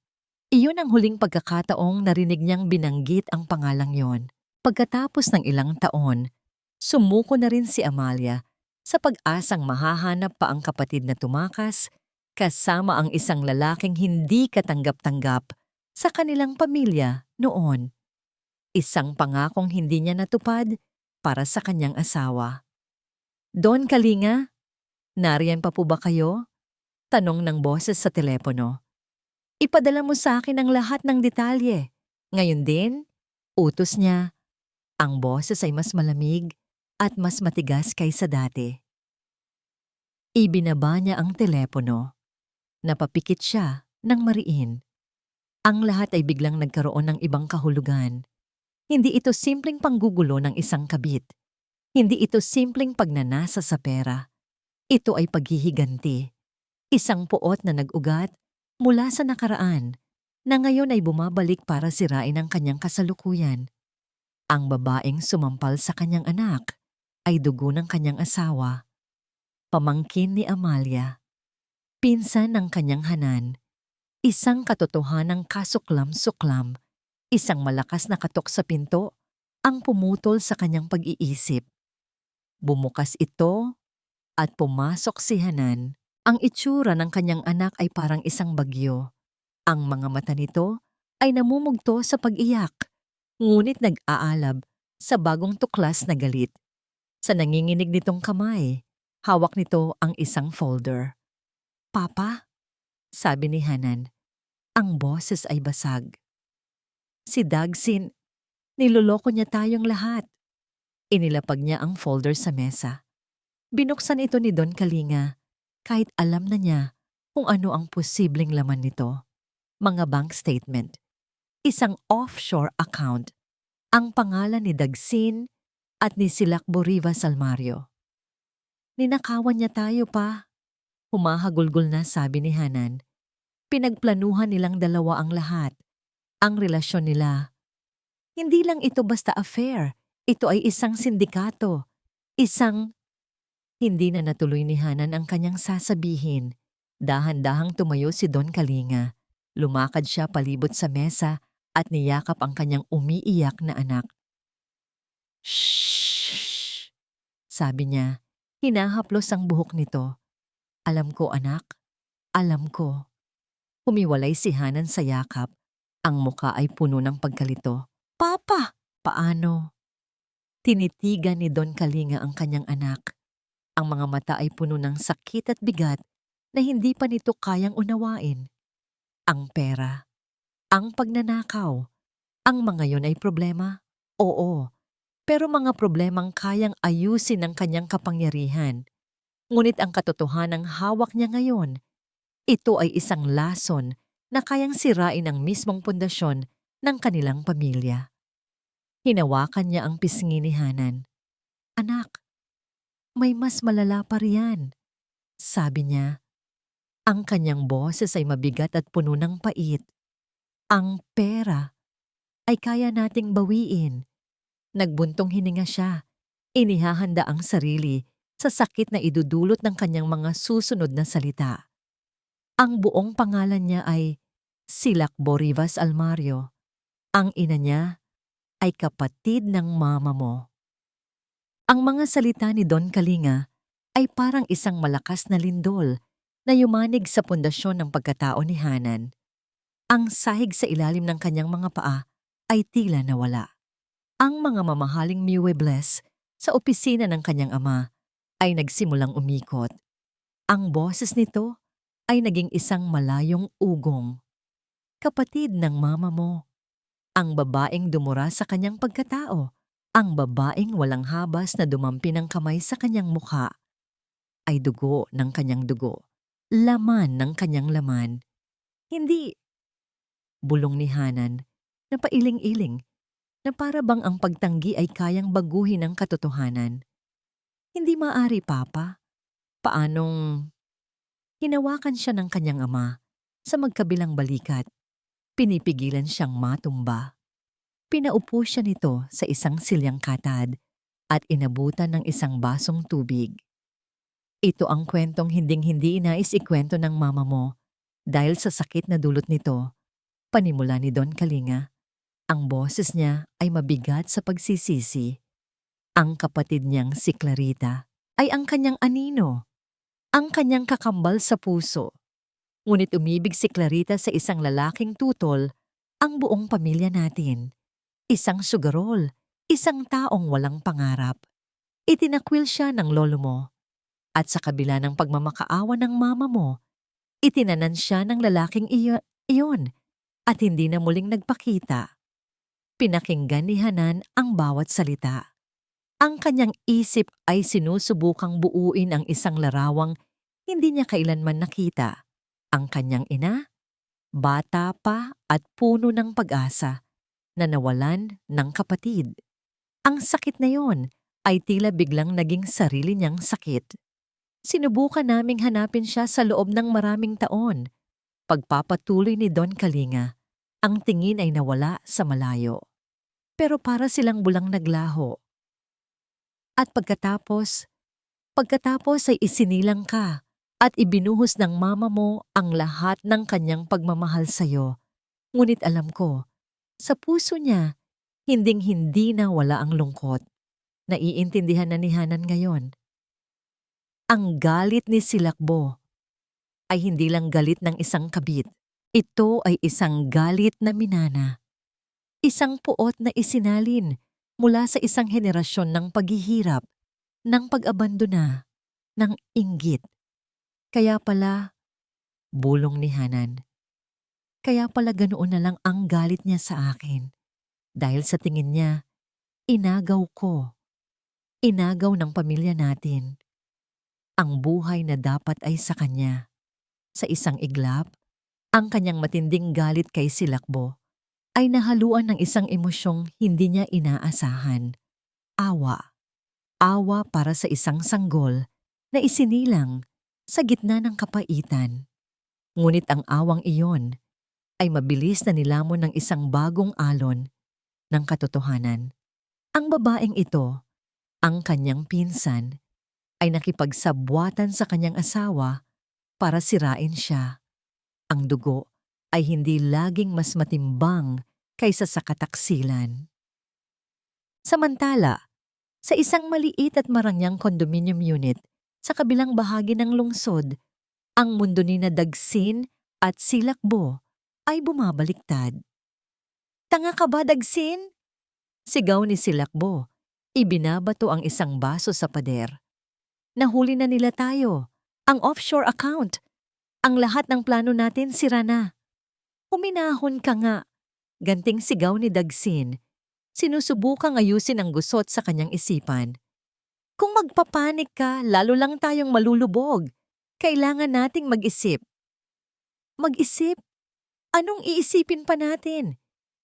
Iyon ang huling pagkakataong narinig niyang binanggit ang pangalang yon. Pagkatapos ng ilang taon, sumuko na rin si Amalia sa pag-asang mahahanap pa ang kapatid na tumakas kasama ang isang lalaking hindi katanggap-tanggap sa kanilang pamilya noon. Isang pangakong hindi niya natupad para sa kanyang asawa. "Don Kalinga, nariyan pa po ba kayo?" tanong ng boses sa telepono. "Ipadala mo sa akin ang lahat ng detalye. Ngayon din?" utos niya. Ang boses ay mas malamig at mas matigas kaysa dati. Ibinaba niya ang telepono. Napapikit siya ng mariin. Ang lahat ay biglang nagkaroon ng ibang kahulugan. Hindi ito simpleng panggugulo ng isang kabit. Hindi ito simpleng pagnanasa sa pera. Ito ay paghihiganti. Isang puot na nag-ugat mula sa nakaraan na ngayon ay bumabalik para sirain ang kanyang kasalukuyan. Ang babaeng sumampal sa kanyang anak ay dugo ng kanyang asawa. Pamangkin ni Amalia. Pinsan ng kanyang Hanan. Isang katotohanang kasuklam-suklam. Isang malakas na katok sa pinto ang pumutol sa kanyang pag-iisip. Bumukas ito at pumasok si Hanan. Ang itsura ng kanyang anak ay parang isang bagyo. Ang mga mata nito ay namumugto sa pag-iyak, ngunit nag-aalab sa bagong tuklas na galit. Sa nanginginig nitong kamay, hawak nito ang isang folder. "Papa," sabi ni Hanan, ang boses ay basag. "Si Dagsin, niloloko niya tayong lahat." Inilapag niya ang folder sa mesa. Binuksan ito ni Don Kalinga kahit alam na niya kung ano ang posibleng laman nito. Mga bank statement, isang offshore account, ang pangalan ni Dagsin at ni Silakbo Rivas Almario. "Ninakawan niya tayo pa," humahagulgol na sabi ni Hanan. Pinagplanuhan nilang dalawa ang lahat, ang relasyon nila. Hindi lang ito basta affair, ito ay isang sindikato, isang... Hindi na natuloy ni Hanan ang kanyang sasabihin. Dahan-dahang tumayo si Don Kalinga. Lumakad siya palibot sa mesa at niyakap ang kanyang umiiyak na anak. "Shh!" sabi niya. Hinahaplos ang buhok nito. "Alam ko, anak. Alam ko." Humiwalay si Hanan sa yakap. Ang muka ay puno ng pagkalito. "Papa!" "Paano?" Tinitigan ni Don Kalinga ang kanyang anak. Ang mga mata ay puno ng sakit at bigat na hindi pa nito kayang unawain. Ang pera, ang pagnanakaw, ang mga yon ay problema? Oo, pero mga problemang kayang ayusin ng kanyang kapangyarihan. Ngunit ang katotohanang hawak niya ngayon, ito ay isang lason na kayang sirain ang mismong pundasyon ng kanilang pamilya. Hinawakan niya ang pisngi ni Hanan. "Anak, may mas malala pa riyan," sabi niya. Ang kanyang boses ay mabigat at puno ng pait. "Ang pera ay kaya nating bawiin." Nagbuntong hininga siya. Inihahanda ang sarili sa sakit na idudulot ng kanyang mga susunod na salita. Ang buong pangalan niya ay Silakbo Rivas Almario. Ang ina niya ay kapatid ng mama mo. Ang mga salita ni Don Kalinga ay parang isang malakas na lindol na yumanig sa pundasyon ng pagkatao ni Hanan. Ang sahig sa ilalim ng kanyang mga paa ay tila nawala. Ang mga mamahaling muebles sa opisina ng kanyang ama ay nagsimulang umikot. Ang boses nito ay naging isang malayong ugong. "Kapatid ng mama mo." Ang babaeng dumura sa kanyang pagkatao. Ang babaeng walang habas na dumampi ng kamay sa kanyang mukha ay dugo ng kanyang dugo. Laman ng kanyang laman. "Hindi," bulong ni Hanan, na pailing-iling, na para bang ang pagtanggi ay kayang baguhin ang katotohanan. "Hindi maaari, Papa." "Paanong..." Hinawakan siya ng kanyang ama sa magkabilang balikat. Pinipigilan siyang matumba. Pinaupo siya nito sa isang silyang katad at inabutan ng isang basong tubig. "Ito ang kwentong hinding-hindi inais ikwento ng mama mo dahil sa sakit na dulot nito," panimula ni Don Kalinga. Ang boses niya ay mabigat sa pagsisisi. Ang kapatid niyang si Clarita ay ang kanyang anino, ang kanyang kakambal sa puso. Ngunit umibig si Clarita sa isang lalaking tutol ang buong pamilya natin. Isang sugarol, isang taong walang pangarap. Itinakwil siya ng lolo mo. At sa kabila ng pagmamakaawa ng mama mo, itinanan siya ng lalaking iyon at hindi na muling nagpakita. Pinakinggan ni Hanan ang bawat salita. Ang kanyang isip ay sinusubukang buuin ang isang larawang hindi niya kailanman nakita. Ang kanyang ina, bata pa at puno ng pag-asa, na nawalan ng kapatid. Ang sakit na yon ay tila biglang naging sarili niyang sakit. Sinubukan naming hanapin siya sa loob ng maraming taon. Pagpapatuloy ni Don Kalinga, ang tingin ay nawala sa malayo. Pero para silang bulang naglaho. At pagkatapos ay isinilang ka at ibinuhos ng mama mo ang lahat ng kanyang pagmamahal sa'yo. Ngunit alam ko, sa puso niya, hinding-hindi na wala ang lungkot. Naiintindihan na ni Hanan ngayon. Ang galit ni Silakbo ay hindi lang galit ng isang kabit. Ito ay isang galit na minana, isang puot na isinalin mula sa isang henerasyon ng paghihirap, ng pag-abandona, ng inggit. Kaya pala, bulong ni Hanan, kaya pala ganoon na lang ang galit niya sa akin. Dahil sa tingin niya, inagaw ko, inagaw ng pamilya natin. Ang buhay na dapat ay sa kanya. Sa isang iglap, ang kanyang matinding galit kay Silakbo ay nahaluan ng isang emosyong hindi niya inaasahan. Awa. Awa para sa isang sanggol na isinilang sa gitna ng kapaitan. Ngunit ang awang iyon ay mabilis na nilamon ng isang bagong alon ng katotohanan. Ang babaeng ito, ang kanyang pinsan, ay nakipagsabwatan sa kanyang asawa para sirain siya. Ang dugo ay hindi laging mas matimbang kaysa sa kataksilan. Samantala, sa isang maliit at marangyang condominium unit sa kabilang bahagi ng lungsod, ang mundo ni na Dagsin at Silakbo ay bumabaliktad. "Tanga ka ba, Dagsin?" Sigaw ni Silakbo. Ibinabato ang isang baso sa pader. "Nahuli na nila tayo. Ang offshore account. Ang lahat ng plano natin sira na." "Huminahon ka nga," ganting sigaw ni Dagsin. Sinusubukang ayusin ang gusot sa kanyang isipan. "Kung magpapanik ka, lalo lang tayong malulubog. Kailangan nating mag-isip." "Mag-isip? Anong iisipin pa natin?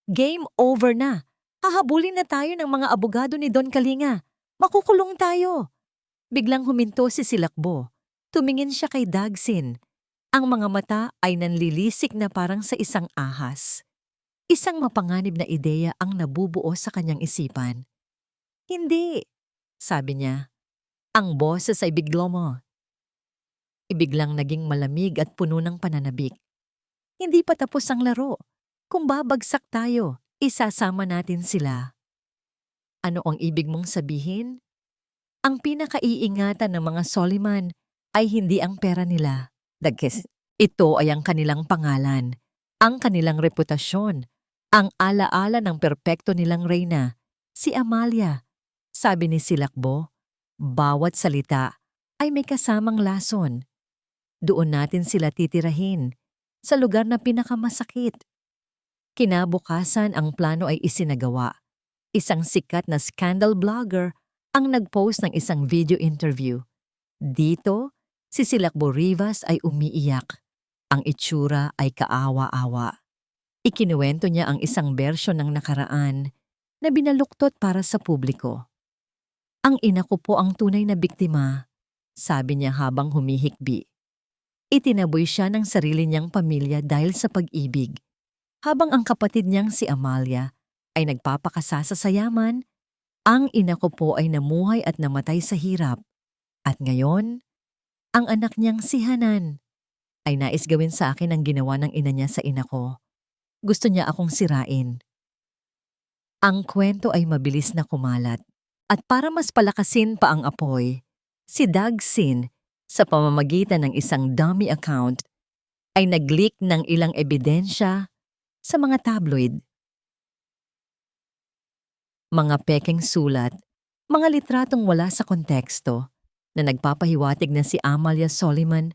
Game over na. Hahabulin na tayo ng mga abogado ni Don Kalinga. Makukulong tayo." Biglang huminto si Silakbo. Tumingin siya kay Dagsin. Ang mga mata ay nanlilisik na parang sa isang ahas. Isang mapanganib na ideya ang nabubuo sa kanyang isipan. "Hindi," sabi niya. Ang boses ay biglomo. Ibiglang naging malamig at puno ng pananabik. "Hindi pa tapos ang laro. Kung babagsak tayo, isasama natin sila." "Ano ang ibig mong sabihin?" "Ang pinakaiingatan ng mga Soliman ay hindi ang pera nila. Dagkes, ito ay ang kanilang pangalan, ang kanilang reputasyon, ang alaala ng perpekto nilang reyna, si Amalia." Sabi ni Silakbo, bawat salita ay may kasamang lason. "Doon natin sila titirahin, sa lugar na pinakamasakit." Kinabukasan ang plano ay isinagawa. Isang sikat na scandal blogger ang nag-post ng isang video interview. Dito, si Silakbo Rivas ay umiiyak. Ang itsura ay kaawa-awa. Ikinuwento niya ang isang bersyon ng nakaraan na binaluktot para sa publiko. "Ang ina ko po ang tunay na biktima," sabi niya habang humihikbi. Itinaboy siya ng sarili niyang pamilya dahil sa pag-ibig, habang ang kapatid niyang si Amalia ay nagpapakasasa sa yaman. "Ang ina ko po ay namuhay at namatay sa hirap. At ngayon, ang anak niyang si Hanan ay nais gawin sa akin ang ginawa ng ina niya sa ina ko. Gusto niya akong sirain." Ang kwento ay mabilis na kumalat. At para mas palakasin pa ang apoy, si Dagsin, sa pamamagitan ng isang dummy account, ay nag-leak ng ilang ebidensya sa mga tabloid. Mga pekeng sulat, mga litratong wala sa konteksto na nagpapahiwatig na si Amalia Soliman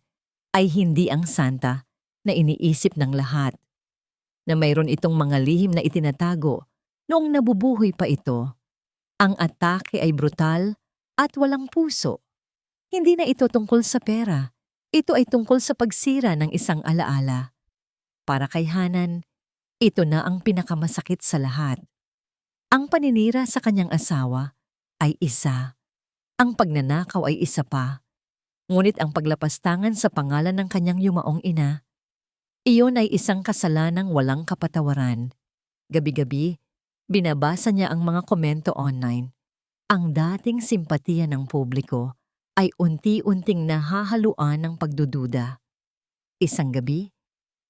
ay hindi ang santa na iniisip ng lahat, na mayroon itong mga lihim na itinatago noong nabubuhay pa ito. Ang atake ay brutal at walang puso. Hindi na ito tungkol sa pera. Ito ay tungkol sa pagsira ng isang alaala. Para kay Hanan, ito na ang pinakamasakit sa lahat. Ang paninira sa kanyang asawa ay isa. Ang pagnanakaw ay isa pa. Ngunit ang paglapastangan sa pangalan ng kanyang yumaong ina, iyon ay isang kasalanang walang kapatawaran. Gabi-gabi, binabasa niya ang mga komento online. Ang dating simpatiya ng publiko ay unti-unting nahahaluan ng pagdududa. Isang gabi,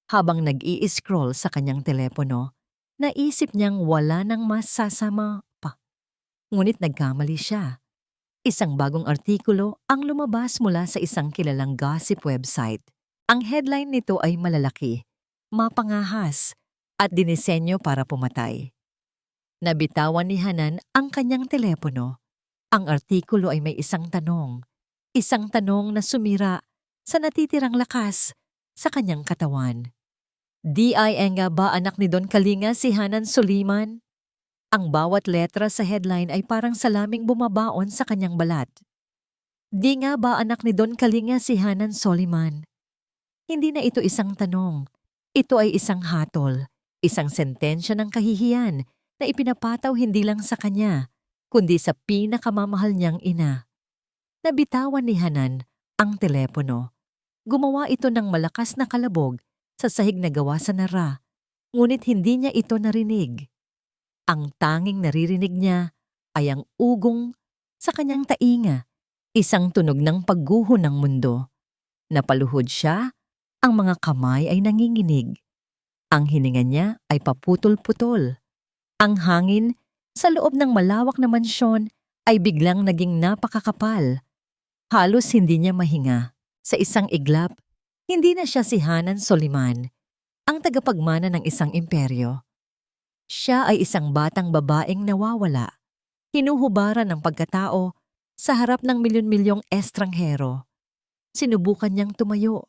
habang nag-i-scroll sa kanyang telepono, naisip niyang wala nang masasama pa. Ngunit nagkamali siya. Isang bagong artikulo ang lumabas mula sa isang kilalang gossip website. Ang headline nito ay malalaki. mapangahas, at dinisenyo para pumatay. Nabitawan ni Hanan ang kanyang telepono. Ang artikulo ay may isang tanong na sumira sa natitirang lakas sa kanyang katawan. Di ay nga ba anak ni Don Kalinga si Hanan Soliman? Ang bawat letra sa headline ay parang salaming bumabaon sa kanyang balat. Di nga ba anak ni Don Kalinga si Hanan Soliman? Hindi na ito isang tanong. Ito ay isang hatol, isang sentensya ng kahihiyan na ipinapataw hindi lang sa kanya, kundi sa pinakamamahal niyang ina. Nabitawan ni Hanan ang telepono. Gumawa ito ng malakas na kalabog sa sahig na gawa sa nara, ngunit hindi niya ito narinig. Ang tanging naririnig niya ay ang ugong sa kanyang tainga, isang tunog ng pagguho ng mundo. Napaluhod siya, ang mga kamay ay nanginginig. Ang hininga niya ay paputol-putol. Ang hangin sa loob ng malawak na mansyon ay biglang naging napakakapal. Halos hindi niya mahinga. Sa isang iglap, hindi na siya si Hanan Soliman, ang tagapagmana ng isang imperyo. Siya ay isang batang babaeng nawawala, hinuhubaran ng pagkatao sa harap ng milyon-milyong estranghero. Sinubukan niyang tumayo,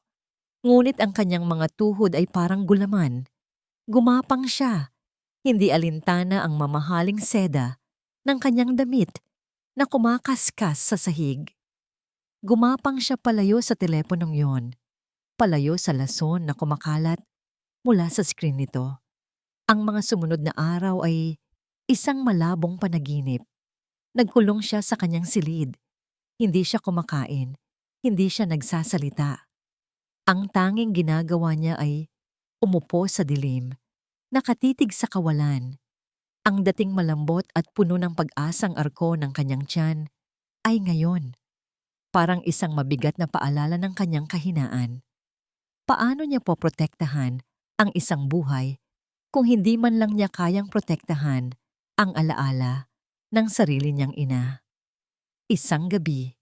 ngunit ang kanyang mga tuhod ay parang gulaman. Gumapang siya, hindi alintana ang mamahaling seda ng kanyang damit na kumakaskas sa sahig. Gumapang siya palayo sa teleponong yon, palayo sa lason na kumakalat mula sa screen nito. Ang mga sumunod na araw ay isang malabong panaginip. Nagkulong siya sa kanyang silid. Hindi siya kumakain. Hindi siya nagsasalita. Ang tanging ginagawa niya ay umupo sa dilim, nakatitig sa kawalan. Ang dating malambot at puno ng pag-asang arko ng kanyang tiyan ay ngayon parang isang mabigat na paalala ng kanyang kahinaan. Paano niya poprotektahan ang isang buhay kung hindi man lang niya kayang protektahan ang alaala ng sarili niyang ina? Isang gabi,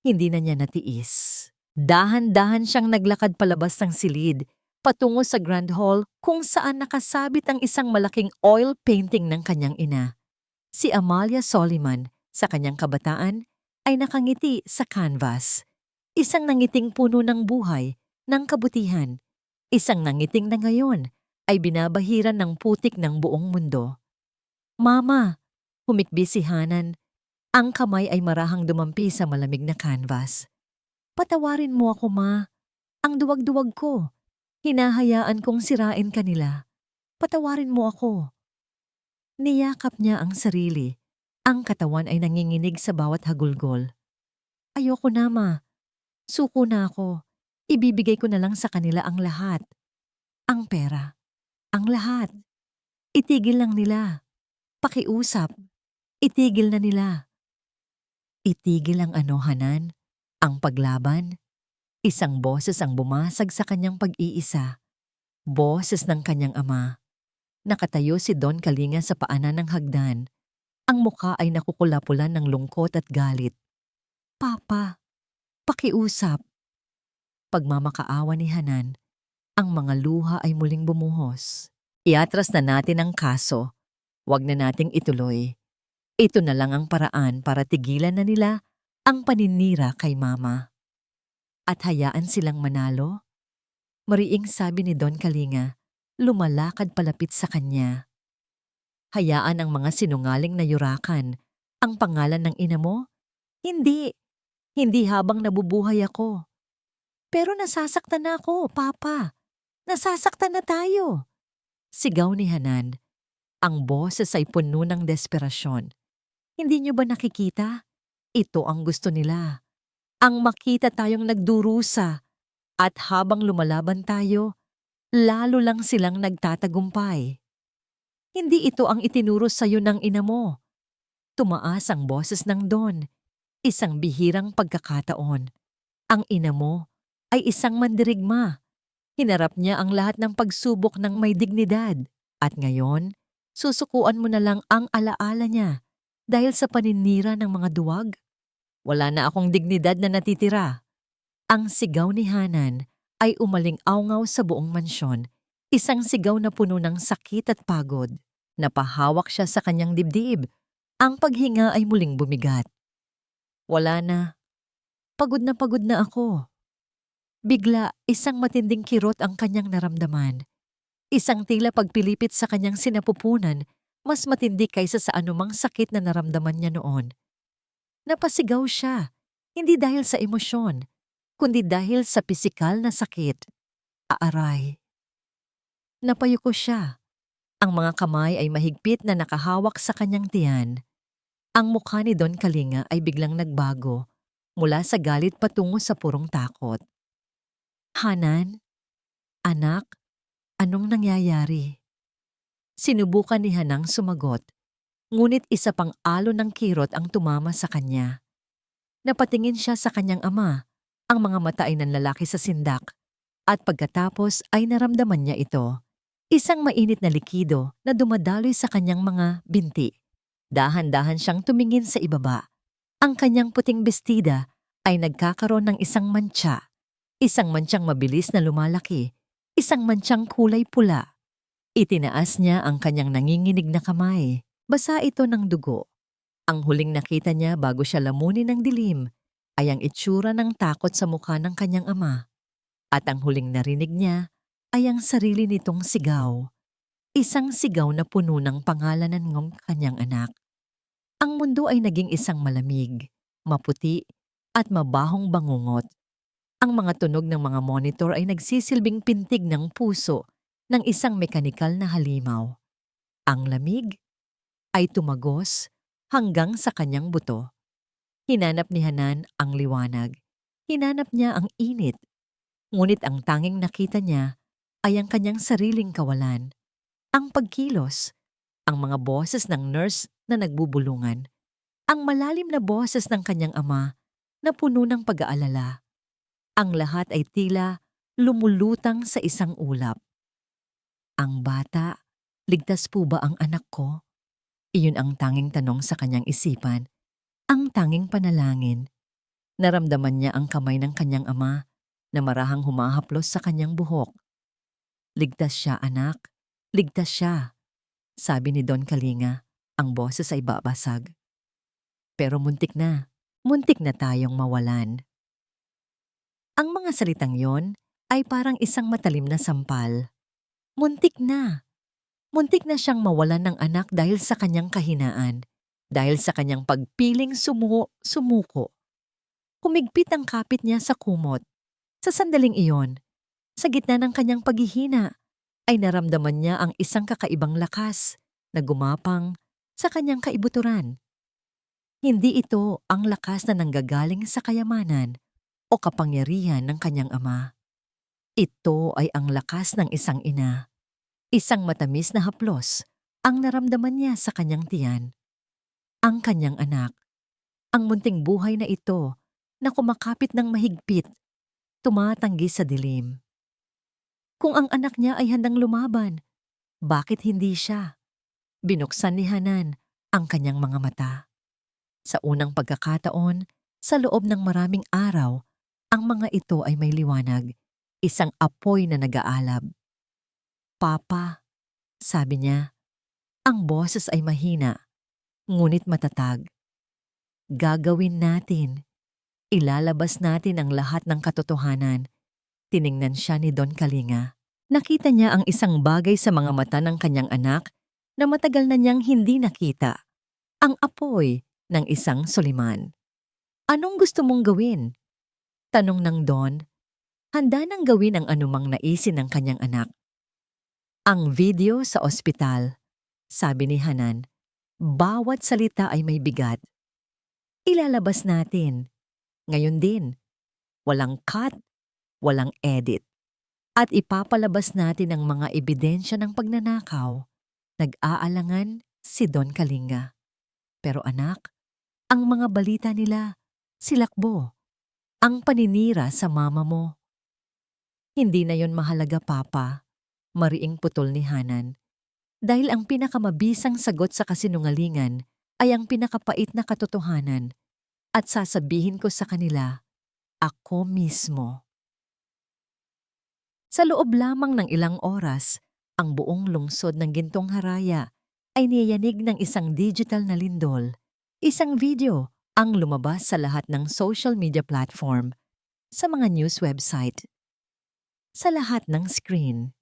hindi na niya natiis. Dahan-dahan siyang naglakad palabas ng silid, patungo sa Grand Hall kung saan nakasabit ang isang malaking oil painting ng kanyang ina. Si Amalia Soliman, sa kanyang kabataan, ay nakangiti sa canvas. Isang nangiting puno ng buhay, ng kabutihan. Isang nangiting na ngayon ay binabahiran ng putik ng buong mundo. Mama, humikbi si Hanan. Ang kamay ay marahang dumampi sa malamig na canvas. Patawarin mo ako, ma. Ang duwag-duwag ko. Hinahayaan kong sirain kanila. Patawarin mo ako. Niyakap niya ang sarili. Ang katawan ay nanginginig sa bawat hagulgol. Ayoko na, ma. Suko na ako. Ibibigay ko na lang sa kanila ang lahat. Ang pera. Ang lahat. Itigil lang nila. Pakiusap. Itigil na nila. Itigil ang ano, Hanan? Ang paglaban? Isang boses ang bumasag sa kanyang pag-iisa. Boses ng kanyang ama. Nakatayo si Don Kalinga sa paanan ng hagdan. Ang mukha ay nakukulapulan ng lungkot at galit. Papa, pakiusap. Pagmamakaawa ni Hanan, ang mga luha ay muling bumuhos. Iatras na natin ang kaso. Huwag na nating ituloy. Ito na lang ang paraan para tigilan na nila ang paninira kay Mama. At hayaan silang manalo? Mariing sabi ni Don Kalinga, lumalakad palapit sa kanya. Hayaan ang mga sinungaling na yurakan ang pangalan ng ina mo? Hindi. Hindi habang nabubuhay ako. Pero nasasaktan na ako, Papa. Nasasaktan na tayo. Sigaw ni Hanan. Ang boses ay puno ng desperasyon. Hindi niyo ba nakikita? Ito ang gusto nila. Ang makita tayong nagdurusa. At habang lumalaban tayo, lalo lang silang nagtatagumpay. Hindi ito ang itinuro sa'yo ng ina mo. Tumaas ang boses ng Don. Isang bihirang pagkakataon. Ang ina mo ay isang mandirigma. Hinarap niya ang lahat ng pagsubok ng may dignidad. At ngayon, susukuan mo na lang ang alaala niya dahil sa paninira ng mga duwag? Wala na akong dignidad na natitira. Ang sigaw ni Hanan ay umaling-awngaw sa buong mansyon. Isang sigaw na puno ng sakit at pagod. Napahawak siya sa kanyang dibdib. Ang paghinga ay muling bumigat. Wala na. Pagod na ako. Bigla, isang matinding kirot ang kanyang naramdaman. Isang tila pagpilipit sa kanyang sinapupunan, mas matindi kaysa sa anumang sakit na naramdaman niya noon. Napasigaw siya, hindi dahil sa emosyon, kundi dahil sa pisikal na sakit. Aaray. Napayuko siya. Ang mga kamay ay mahigpit na nakahawak sa kanyang tiyan. Ang mukha ni Don Kalinga ay biglang nagbago mula sa galit patungo sa purong takot. Hanan? Anak? Anong nangyayari? Sinubukan ni Hanang sumagot, ngunit isa pang alon ng kirot ang tumama sa kanya. Napatingin siya sa kanyang ama, ang mga mata ay nanlalaki sa sindak, at pagkatapos ay naramdaman niya ito. Isang mainit na likido na dumadaloy sa kanyang mga binti. Dahan-dahan siyang tumingin sa ibaba. Ang kanyang puting bestida ay nagkakaroon ng isang mantsa. Isang mantsang mabilis na lumalaki. Isang mantsang kulay pula. Itinaas niya ang kanyang nanginginig na kamay. Basa ito ng dugo. Ang huling nakita niya bago siya lamunin ng dilim ay ang itsura ng takot sa mukha ng kanyang ama. At ang huling narinig niya ay ang sarili nitong sigaw. Isang sigaw na puno ng pangalanan ng kanyang anak. Ang mundo ay naging isang malamig, maputi, at mabahong bangungot. Ang mga tunog ng mga monitor ay nagsisilbing pintig ng puso ng isang mekanikal na halimaw. Ang lamig ay tumagos hanggang sa kanyang buto. Hinanap ni Hanan ang liwanag. Hinanap niya ang init. Ngunit ang tanging nakita niya ay ang kanyang sariling kawalan. Ang pagkilos, ang mga boses ng nurse na nagbubulungan, ang malalim na boses ng kanyang ama na puno ng pag-aalala. Ang lahat ay tila lumulutang sa isang ulap. Ang bata, ligtas po ba ang anak ko? Iyon ang tanging tanong sa kanyang isipan, ang tanging panalangin. Naramdaman niya ang kamay ng kanyang ama na marahang humahaplos sa kanyang buhok. Ligtas siya, anak. Ligtas siya, sabi ni Don Kalinga. Ang boses ay babasag. Pero muntik na tayong mawalan. Ang mga salitang yon ay parang isang matalim na sampal. Muntik na. Muntik na siyang mawalan ng anak dahil sa kanyang kahinaan, dahil sa kanyang pagpiling sumuko. Humigpit ang kapit niya sa kumot. Sa sandaling iyon, sa gitna ng kanyang paghihina, ay naramdaman niya ang isang kakaibang lakas na gumapang sa kanyang kaibuturan. Hindi ito ang lakas na nanggagaling sa kayamanan o kapangyarihan ng kanyang ama. Ito ay ang lakas ng isang ina. Isang matamis na haplos ang naramdaman niya sa kanyang tiyan. Ang kanyang anak, ang munting buhay na ito na kumakapit ng mahigpit, tumatanggi sa dilim. Kung ang anak niya ay handang lumaban, bakit hindi siya? Binuksan ni Hanan ang kanyang mga mata. Sa unang pagkakataon, sa loob ng maraming araw, ang mga ito ay may liwanag, isang apoy na nag-aalab. Papa, sabi niya, ang boses ay mahina, ngunit matatag. Gagawin natin. Ilalabas natin ang lahat ng katotohanan. Tiningnan siya ni Don Kalinga. Nakita niya ang isang bagay sa mga mata ng kanyang anak na matagal na niyang hindi nakita. Ang apoy ng isang soliman. Anong gusto mong gawin? Tanong ng Don. Handa nang gawin ang anumang naisin ng kanyang anak. Ang video sa ospital, sabi ni Hanan. Bawat salita ay may bigat. Ilalabas natin. Ngayon din. Walang cut, walang edit. At ipapalabas natin ang mga ebidensya ng pagnanakaw. Nag-aalangan si Don Kalinga. Pero anak, ang mga balita nila, silakbo. Ang paninira sa mama mo. Hindi na yon mahalaga, Papa, mariing putol ni Hanan. Dahil ang pinakamabisang sagot sa kasinungalingan ay ang pinakapait na katotohanan. At sasabihin ko sa kanila, ako mismo. Sa loob lamang ng ilang oras, ang buong lungsod ng Gintong Haraya ay niyanig ng isang digital na lindol. Isang video ang lumabas sa lahat ng social media platform, sa mga news website, sa lahat ng screen.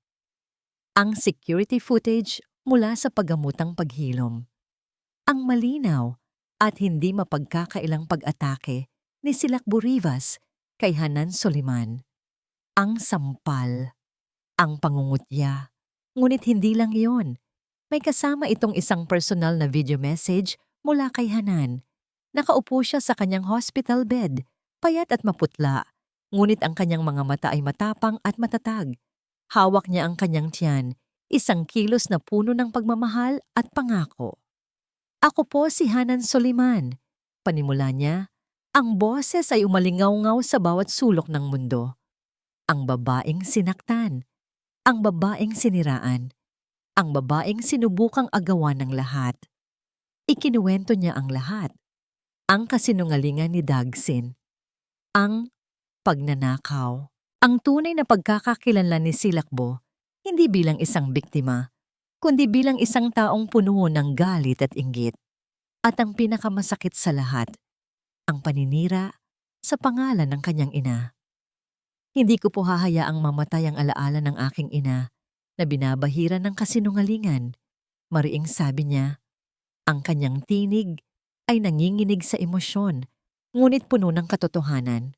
Ang security footage mula sa paggamutang paghilom. Ang malinaw at hindi mapagkakailang pag-atake ni Silakbo Rivas kay Hanan Soliman. Ang sampal, ang pangungutya. Ngunit hindi lang iyon. May kasama itong isang personal na video message mula kay Hanan. Nakaupo siya sa kanyang hospital bed, payat at maputla. Ngunit ang kanyang mga mata ay matapang at matatag. Hawak niya ang kanyang tiyan, isang kilos na puno ng pagmamahal at pangako. Ako po si Hanan Soliman. Panimula niya, ang boses ay umalingaw-ngaw sa bawat sulok ng mundo. Ang babaeng sinaktan, ang babaeng siniraan, ang babaeng sinubukang agawan ng lahat. Ikinuwento niya ang lahat. Ang kasinungalingan ni Dagsin, ang pagnanakaw, ang tunay na pagkakakilanlan ni Silakbo, hindi bilang isang biktima, kundi bilang isang taong puno ng galit at inggit. At ang pinakamasakit sa lahat, ang paninira sa pangalan ng kanyang ina. Hindi ko po hahayaang mamatay ang alaala ng aking ina na binabahiran ng kasinungalingan. Mariing sabi niya, ang kanyang tinig ay nanginginig sa emosyon, ngunit puno ng katotohanan.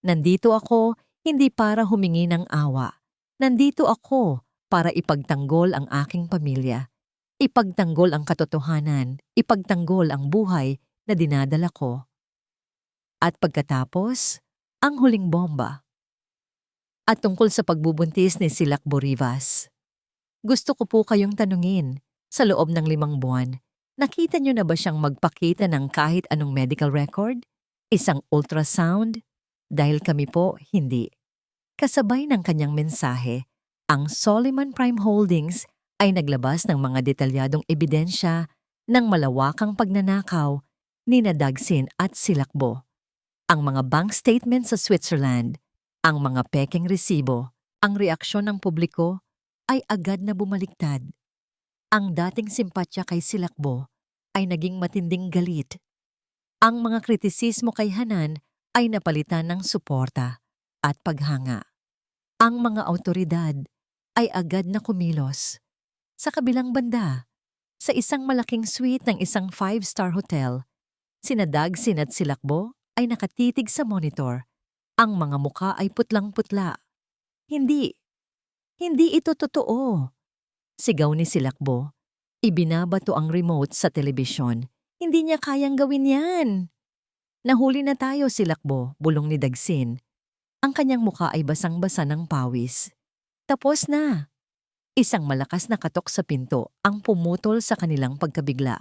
Nandito ako hindi para humingi ng awa. Nandito ako para ipagtanggol ang aking pamilya. Ipagtanggol ang katotohanan, ipagtanggol ang buhay na dinadala ko. At pagkatapos, ang huling bomba. At tungkol sa pagbubuntis ni Silakbo Rivas. Gusto ko po kayong tanungin, sa loob ng 5 buwan, nakita niyo na ba siyang magpakita ng kahit anong medical record? Isang ultrasound? Dahil kami po, hindi. Kasabay ng kanyang mensahe, ang Soliman Prime Holdings ay naglabas ng mga detalyadong ebidensya ng malawakang pagnanakaw ni Dagsin at Silakbo. Ang mga bank statement sa Switzerland, ang mga pekeng resibo, ang reaksyon ng publiko ay agad na bumaliktad. Ang dating simpatya kay Silakbo ay naging matinding galit. Ang mga kritisismo kay Hanan ay napalitan ng suporta at paghanga. Ang mga awtoridad ay agad na kumilos. Sa kabilang banda, sa isang malaking suite ng isang 5-star hotel, sina Dagsin at Silakbo ay nakatitig sa monitor. Ang mga muka ay putlang-putla. Hindi ito totoo. Sigaw ni Silakbo. Ibinabato ang remote sa telebisyon. Hindi niya kayang gawin yan. Nahuli na tayo, Silakbo, bulong ni Dagsin. Ang kanyang muka ay basang-basa ng pawis. Tapos na. Isang malakas na katok sa pinto ang pumutol sa kanilang pagkabigla.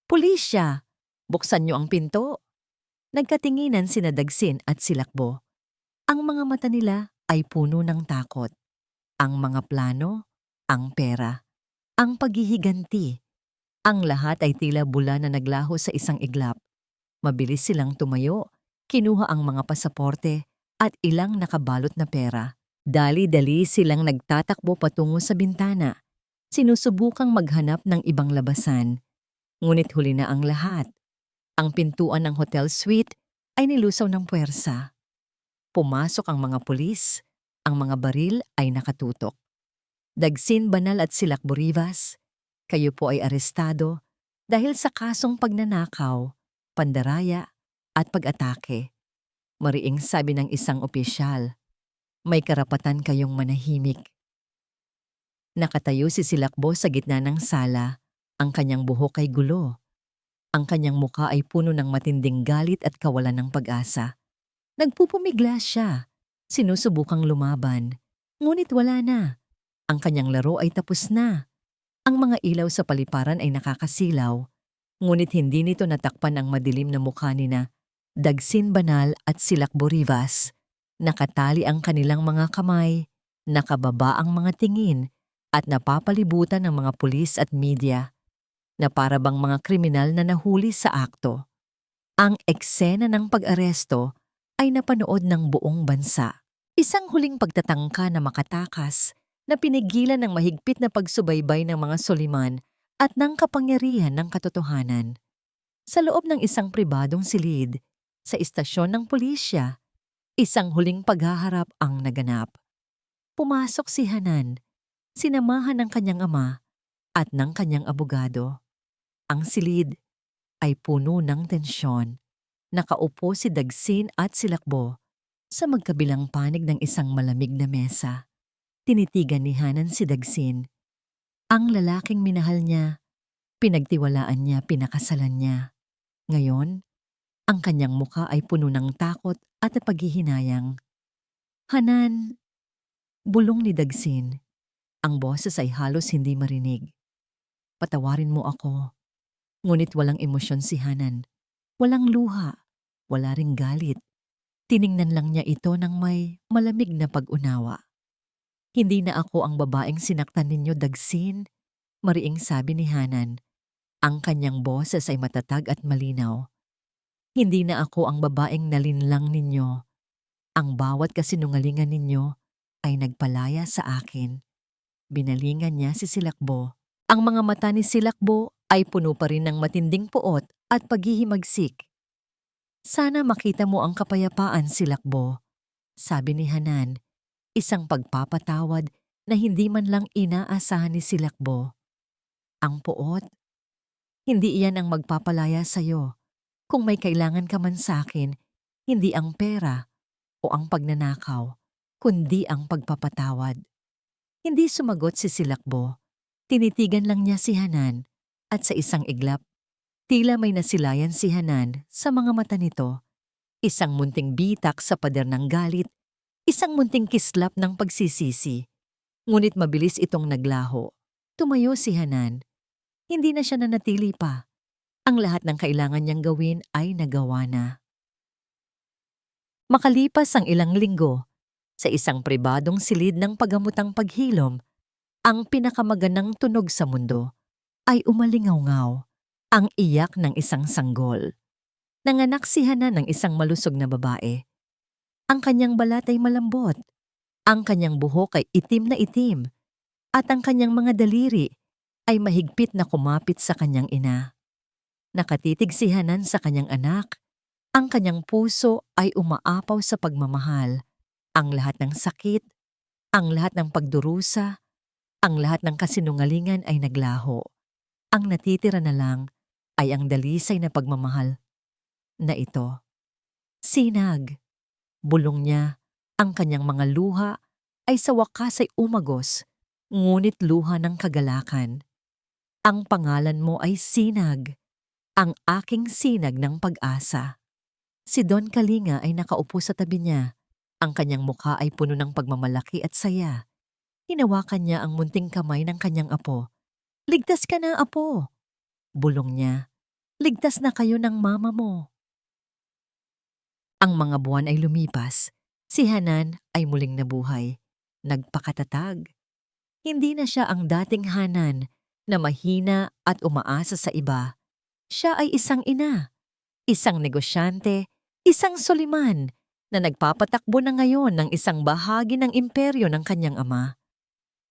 Pulisya! Buksan niyo ang pinto! Nagkatinginan sina Dagsin at Silakbo. Ang mga mata nila ay puno ng takot. Ang mga plano, ang pera, ang paghihiganti. Ang lahat ay tila bula na naglaho sa isang iglap. Mabilis silang tumayo, kinuha ang mga pasaporte at ilang nakabalot na pera. Dali-dali silang nagtatakbo patungo sa bintana, sinusubukang maghanap ng ibang labasan. Ngunit huli na ang lahat. Ang pintuan ng hotel suite ay nilusaw ng puwersa. Pumasok ang mga pulis, ang mga baril ay nakatutok. Dagsin Banal at Silakbo Rivas, kayo po ay arestado dahil sa kasong pagnanakaw, pandaraya at pag-atake. Mariing sabi ng isang opisyal, may karapatan kayong manahimik. Nakatayo si Silakbo sa gitna ng sala, ang kanyang buhok ay gulo. Ang kanyang muka ay puno ng matinding galit at kawalan ng pag-asa. Nagpupumigla siya, sinusubukang lumaban, ngunit wala na. Ang kanyang laro ay tapos na. Ang mga ilaw sa paliparan ay nakakasilaw, ngunit hindi nito natakpan ang madilim na mukha ni Dagsin Banal at Silakbo Rivas. Nakatali ang kanilang mga kamay, nakababa ang mga tingin, at napapalibutan ng mga pulis at media, na para bang mga kriminal na nahuli sa akto. Ang eksena ng pag-aresto ay napanood ng buong bansa. Isang huling pagtatangka na makatakas na pinigilan ng mahigpit na pagsubaybay ng mga soliman at ng kapangyarihan ng katotohanan. Sa loob ng isang pribadong silid, sa istasyon ng pulisya, isang huling paghaharap ang naganap. Pumasok si Hanan, sinamahan ng kanyang ama at ng kanyang abogado. Ang silid ay puno ng tensyon. Nakaupo si Dagsin at si Lakbo sa magkabilang panig ng isang malamig na mesa. Tinitigan ni Hanan si Dagsin. Ang lalaking minahal niya, pinagtiwalaan niya, pinakasalan niya. Ngayon, ang kanyang muka ay puno ng takot at paghihinayang. Hanan, bulong ni Dagsin. Ang boses ay halos hindi marinig. Patawarin mo ako. Ngunit walang emosyon si Hanan. Walang luha. Wala ring galit. Tiningnan lang niya ito ng may malamig na pag-unawa. Hindi na ako ang babaeng sinaktan ninyo, Dagsin, mariing sabi ni Hanan. Ang kanyang boses ay matatag at malinaw. Hindi na ako ang babaeng nalinlang ninyo. Ang bawat kasinungalingan ninyo ay nagpalaya sa akin. Binalingan niya si Silakbo. Ang mga mata ni Silakbo ay puno pa rin ng matinding puot at paghihimagsik. Sana makita mo ang kapayapaan, Silakbo, sabi ni Hanan, isang pagpapatawad na hindi man lang inaasahan ni Silakbo. Ang puot, hindi iyan ang magpapalaya sa'yo. Kung may kailangan ka man sa akin, hindi ang pera o ang pagnanakaw, kundi ang pagpapatawad. Hindi sumagot si Silakbo. Tinitigan lang niya si Hanan at sa isang iglap, tila may nasilayan si Hanan sa mga mata nito. Isang munting bitak sa pader ng galit, isang munting kislap ng pagsisisi. Ngunit mabilis itong naglaho. Tumayo si Hanan. Hindi na siya nanatili pa. Ang lahat ng kailangan niyang gawin ay nagawa na. Makalipas ang ilang linggo, sa isang pribadong silid ng pagamutang paghilom, ang pinakamagandang tunog sa mundo ay umalingaw-ngaw, ang iyak ng isang sanggol. Nanganak si Hanan ng isang malusog na babae. Ang kanyang balat ay malambot, ang kanyang buhok ay itim na itim, at ang kanyang mga daliri ay mahigpit na kumapit sa kanyang ina. Nakatitig si Hanan sa kanyang anak, ang kanyang puso ay umaapaw sa pagmamahal. Ang lahat ng sakit, ang lahat ng pagdurusa, ang lahat ng kasinungalingan ay naglaho. Ang natitira na lang ay ang dalisay na pagmamahal na ito. Sinag, bulong niya, ang kanyang mga luha ay sa wakas ay umagos, ngunit luha ng kagalakan. Ang pangalan mo ay Sinag, ang aking sinag ng pag-asa. Si Don Kalinga ay nakaupo sa tabi niya. Ang kanyang mukha ay puno ng pagmamalaki at saya. Hinawakan niya ang munting kamay ng kanyang apo. Ligtas ka na, apo! Bulong niya. Ligtas na kayo ng mama mo. Ang mga buwan ay lumipas. Si Hanan ay muling nabuhay. Nagpakatatag. Hindi na siya ang dating Hanan na mahina at umaasa sa iba. Siya ay isang ina, isang negosyante, isang soliman na nagpapatakbo na ngayon ng isang bahagi ng imperyo ng kanyang ama.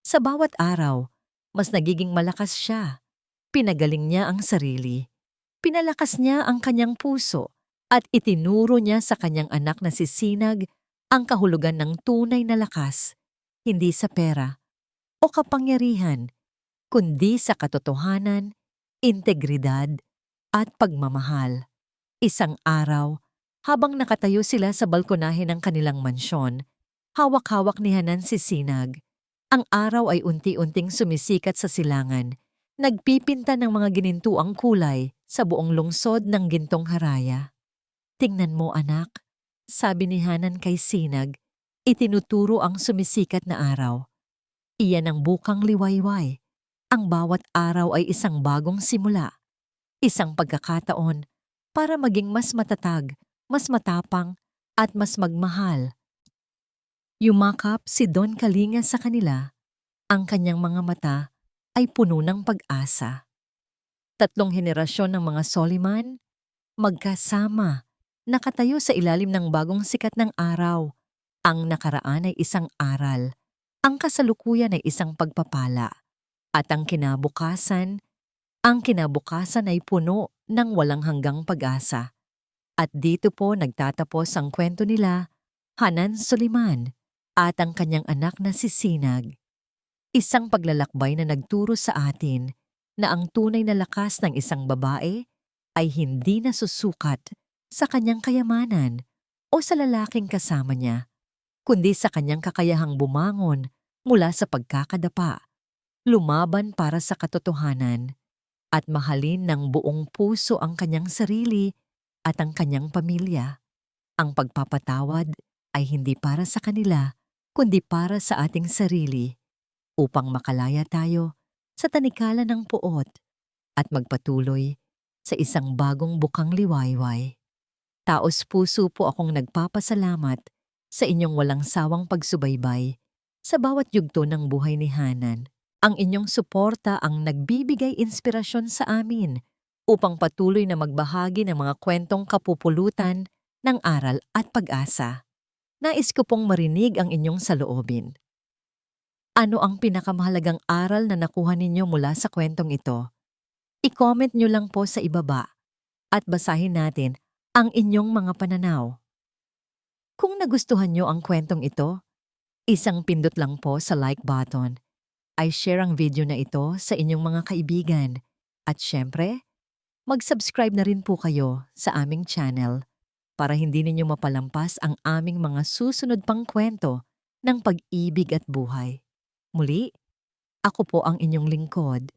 Sa bawat araw, mas nagiging malakas siya. Pinagaling niya ang sarili. Pinalakas niya ang kanyang puso at itinuro niya sa kanyang anak na si Sinag ang kahulugan ng tunay na lakas, hindi sa pera o kapangyarihan, kundi sa katotohanan, integridad, at pagmamahal. Isang araw, habang nakatayo sila sa balkonahe ng kanilang mansyon, hawak-hawak ni Hanan si Sinag. Ang araw ay unti-unting sumisikat sa silangan, nagpipinta ng mga ginintuang kulay sa buong lungsod ng Gintong Haraya. Tingnan mo, anak, sabi ni Hanan kay Sinag, itinuturo ang sumisikat na araw. Iyan ang bukang liwayway. Ang bawat araw ay isang bagong simula. Isang pagkakataon para maging mas matatag, mas matapang, at mas magmahal. Yumakap si Don Kalinga sa kanila. Ang kanyang mga mata ay puno ng pag-asa. 3 henerasyon ng mga Soliman, magkasama, nakatayo sa ilalim ng bagong sikat ng araw. Ang nakaraan ay isang aral, ang kasalukuyan ay isang pagpapala, at ang kinabukasan ay puno ng walang hanggang pag-asa. At dito po nagtatapos ang kwento nila, Hanan Soliman, at ang kanyang anak na si Sinag. Isang paglalakbay na nagturo sa atin na ang tunay na lakas ng isang babae ay hindi nasusukat sa kanyang kayamanan o sa lalaking kasama niya, kundi sa kanyang kakayahang bumangon mula sa pagkakadapa, lumaban para sa katotohanan, at mahalin ng buong puso ang kanyang sarili at ang kanyang pamilya. Ang pagpapatawad ay hindi para sa kanila, kundi para sa ating sarili, upang makalaya tayo sa tanikala ng puot at magpatuloy sa isang bagong bukang liwayway. Taos-puso po akong nagpapasalamat sa inyong walang sawang pagsubaybay sa bawat yugto ng buhay ni Hanan. Ang inyong suporta ang nagbibigay inspirasyon sa amin upang patuloy na magbahagi ng mga kwentong kapupulutan ng aral at pag-asa. Nais ko pong marinig ang inyong saloobin. Ano ang pinakamahalagang aral na nakuha ninyo mula sa kwentong ito? I-comment nyo lang po sa ibaba at basahin natin ang inyong mga pananaw. Kung nagustuhan nyo ang kwentong ito, isang pindot lang po sa like button. Ay share ang video na ito sa inyong mga kaibigan. At syempre, mag-subscribe na rin po kayo sa aming channel para hindi ninyo mapalampas ang aming mga susunod pang kwento ng pag-ibig at buhay. Muli, ako po ang inyong lingkod,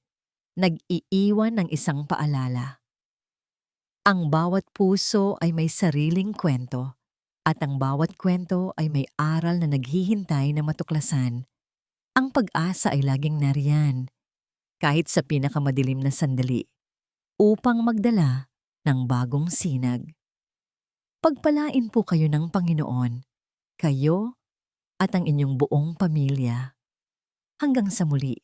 nag-iiwan ng isang paalala. Ang bawat puso ay may sariling kwento, at ang bawat kwento ay may aral na naghihintay na matuklasan. Ang pag-asa ay laging nariyan, kahit sa pinakamadilim na sandali, upang magdala ng bagong sinag. Pagpalain po kayo ng Panginoon, kayo at ang inyong buong pamilya. Hanggang sa muli.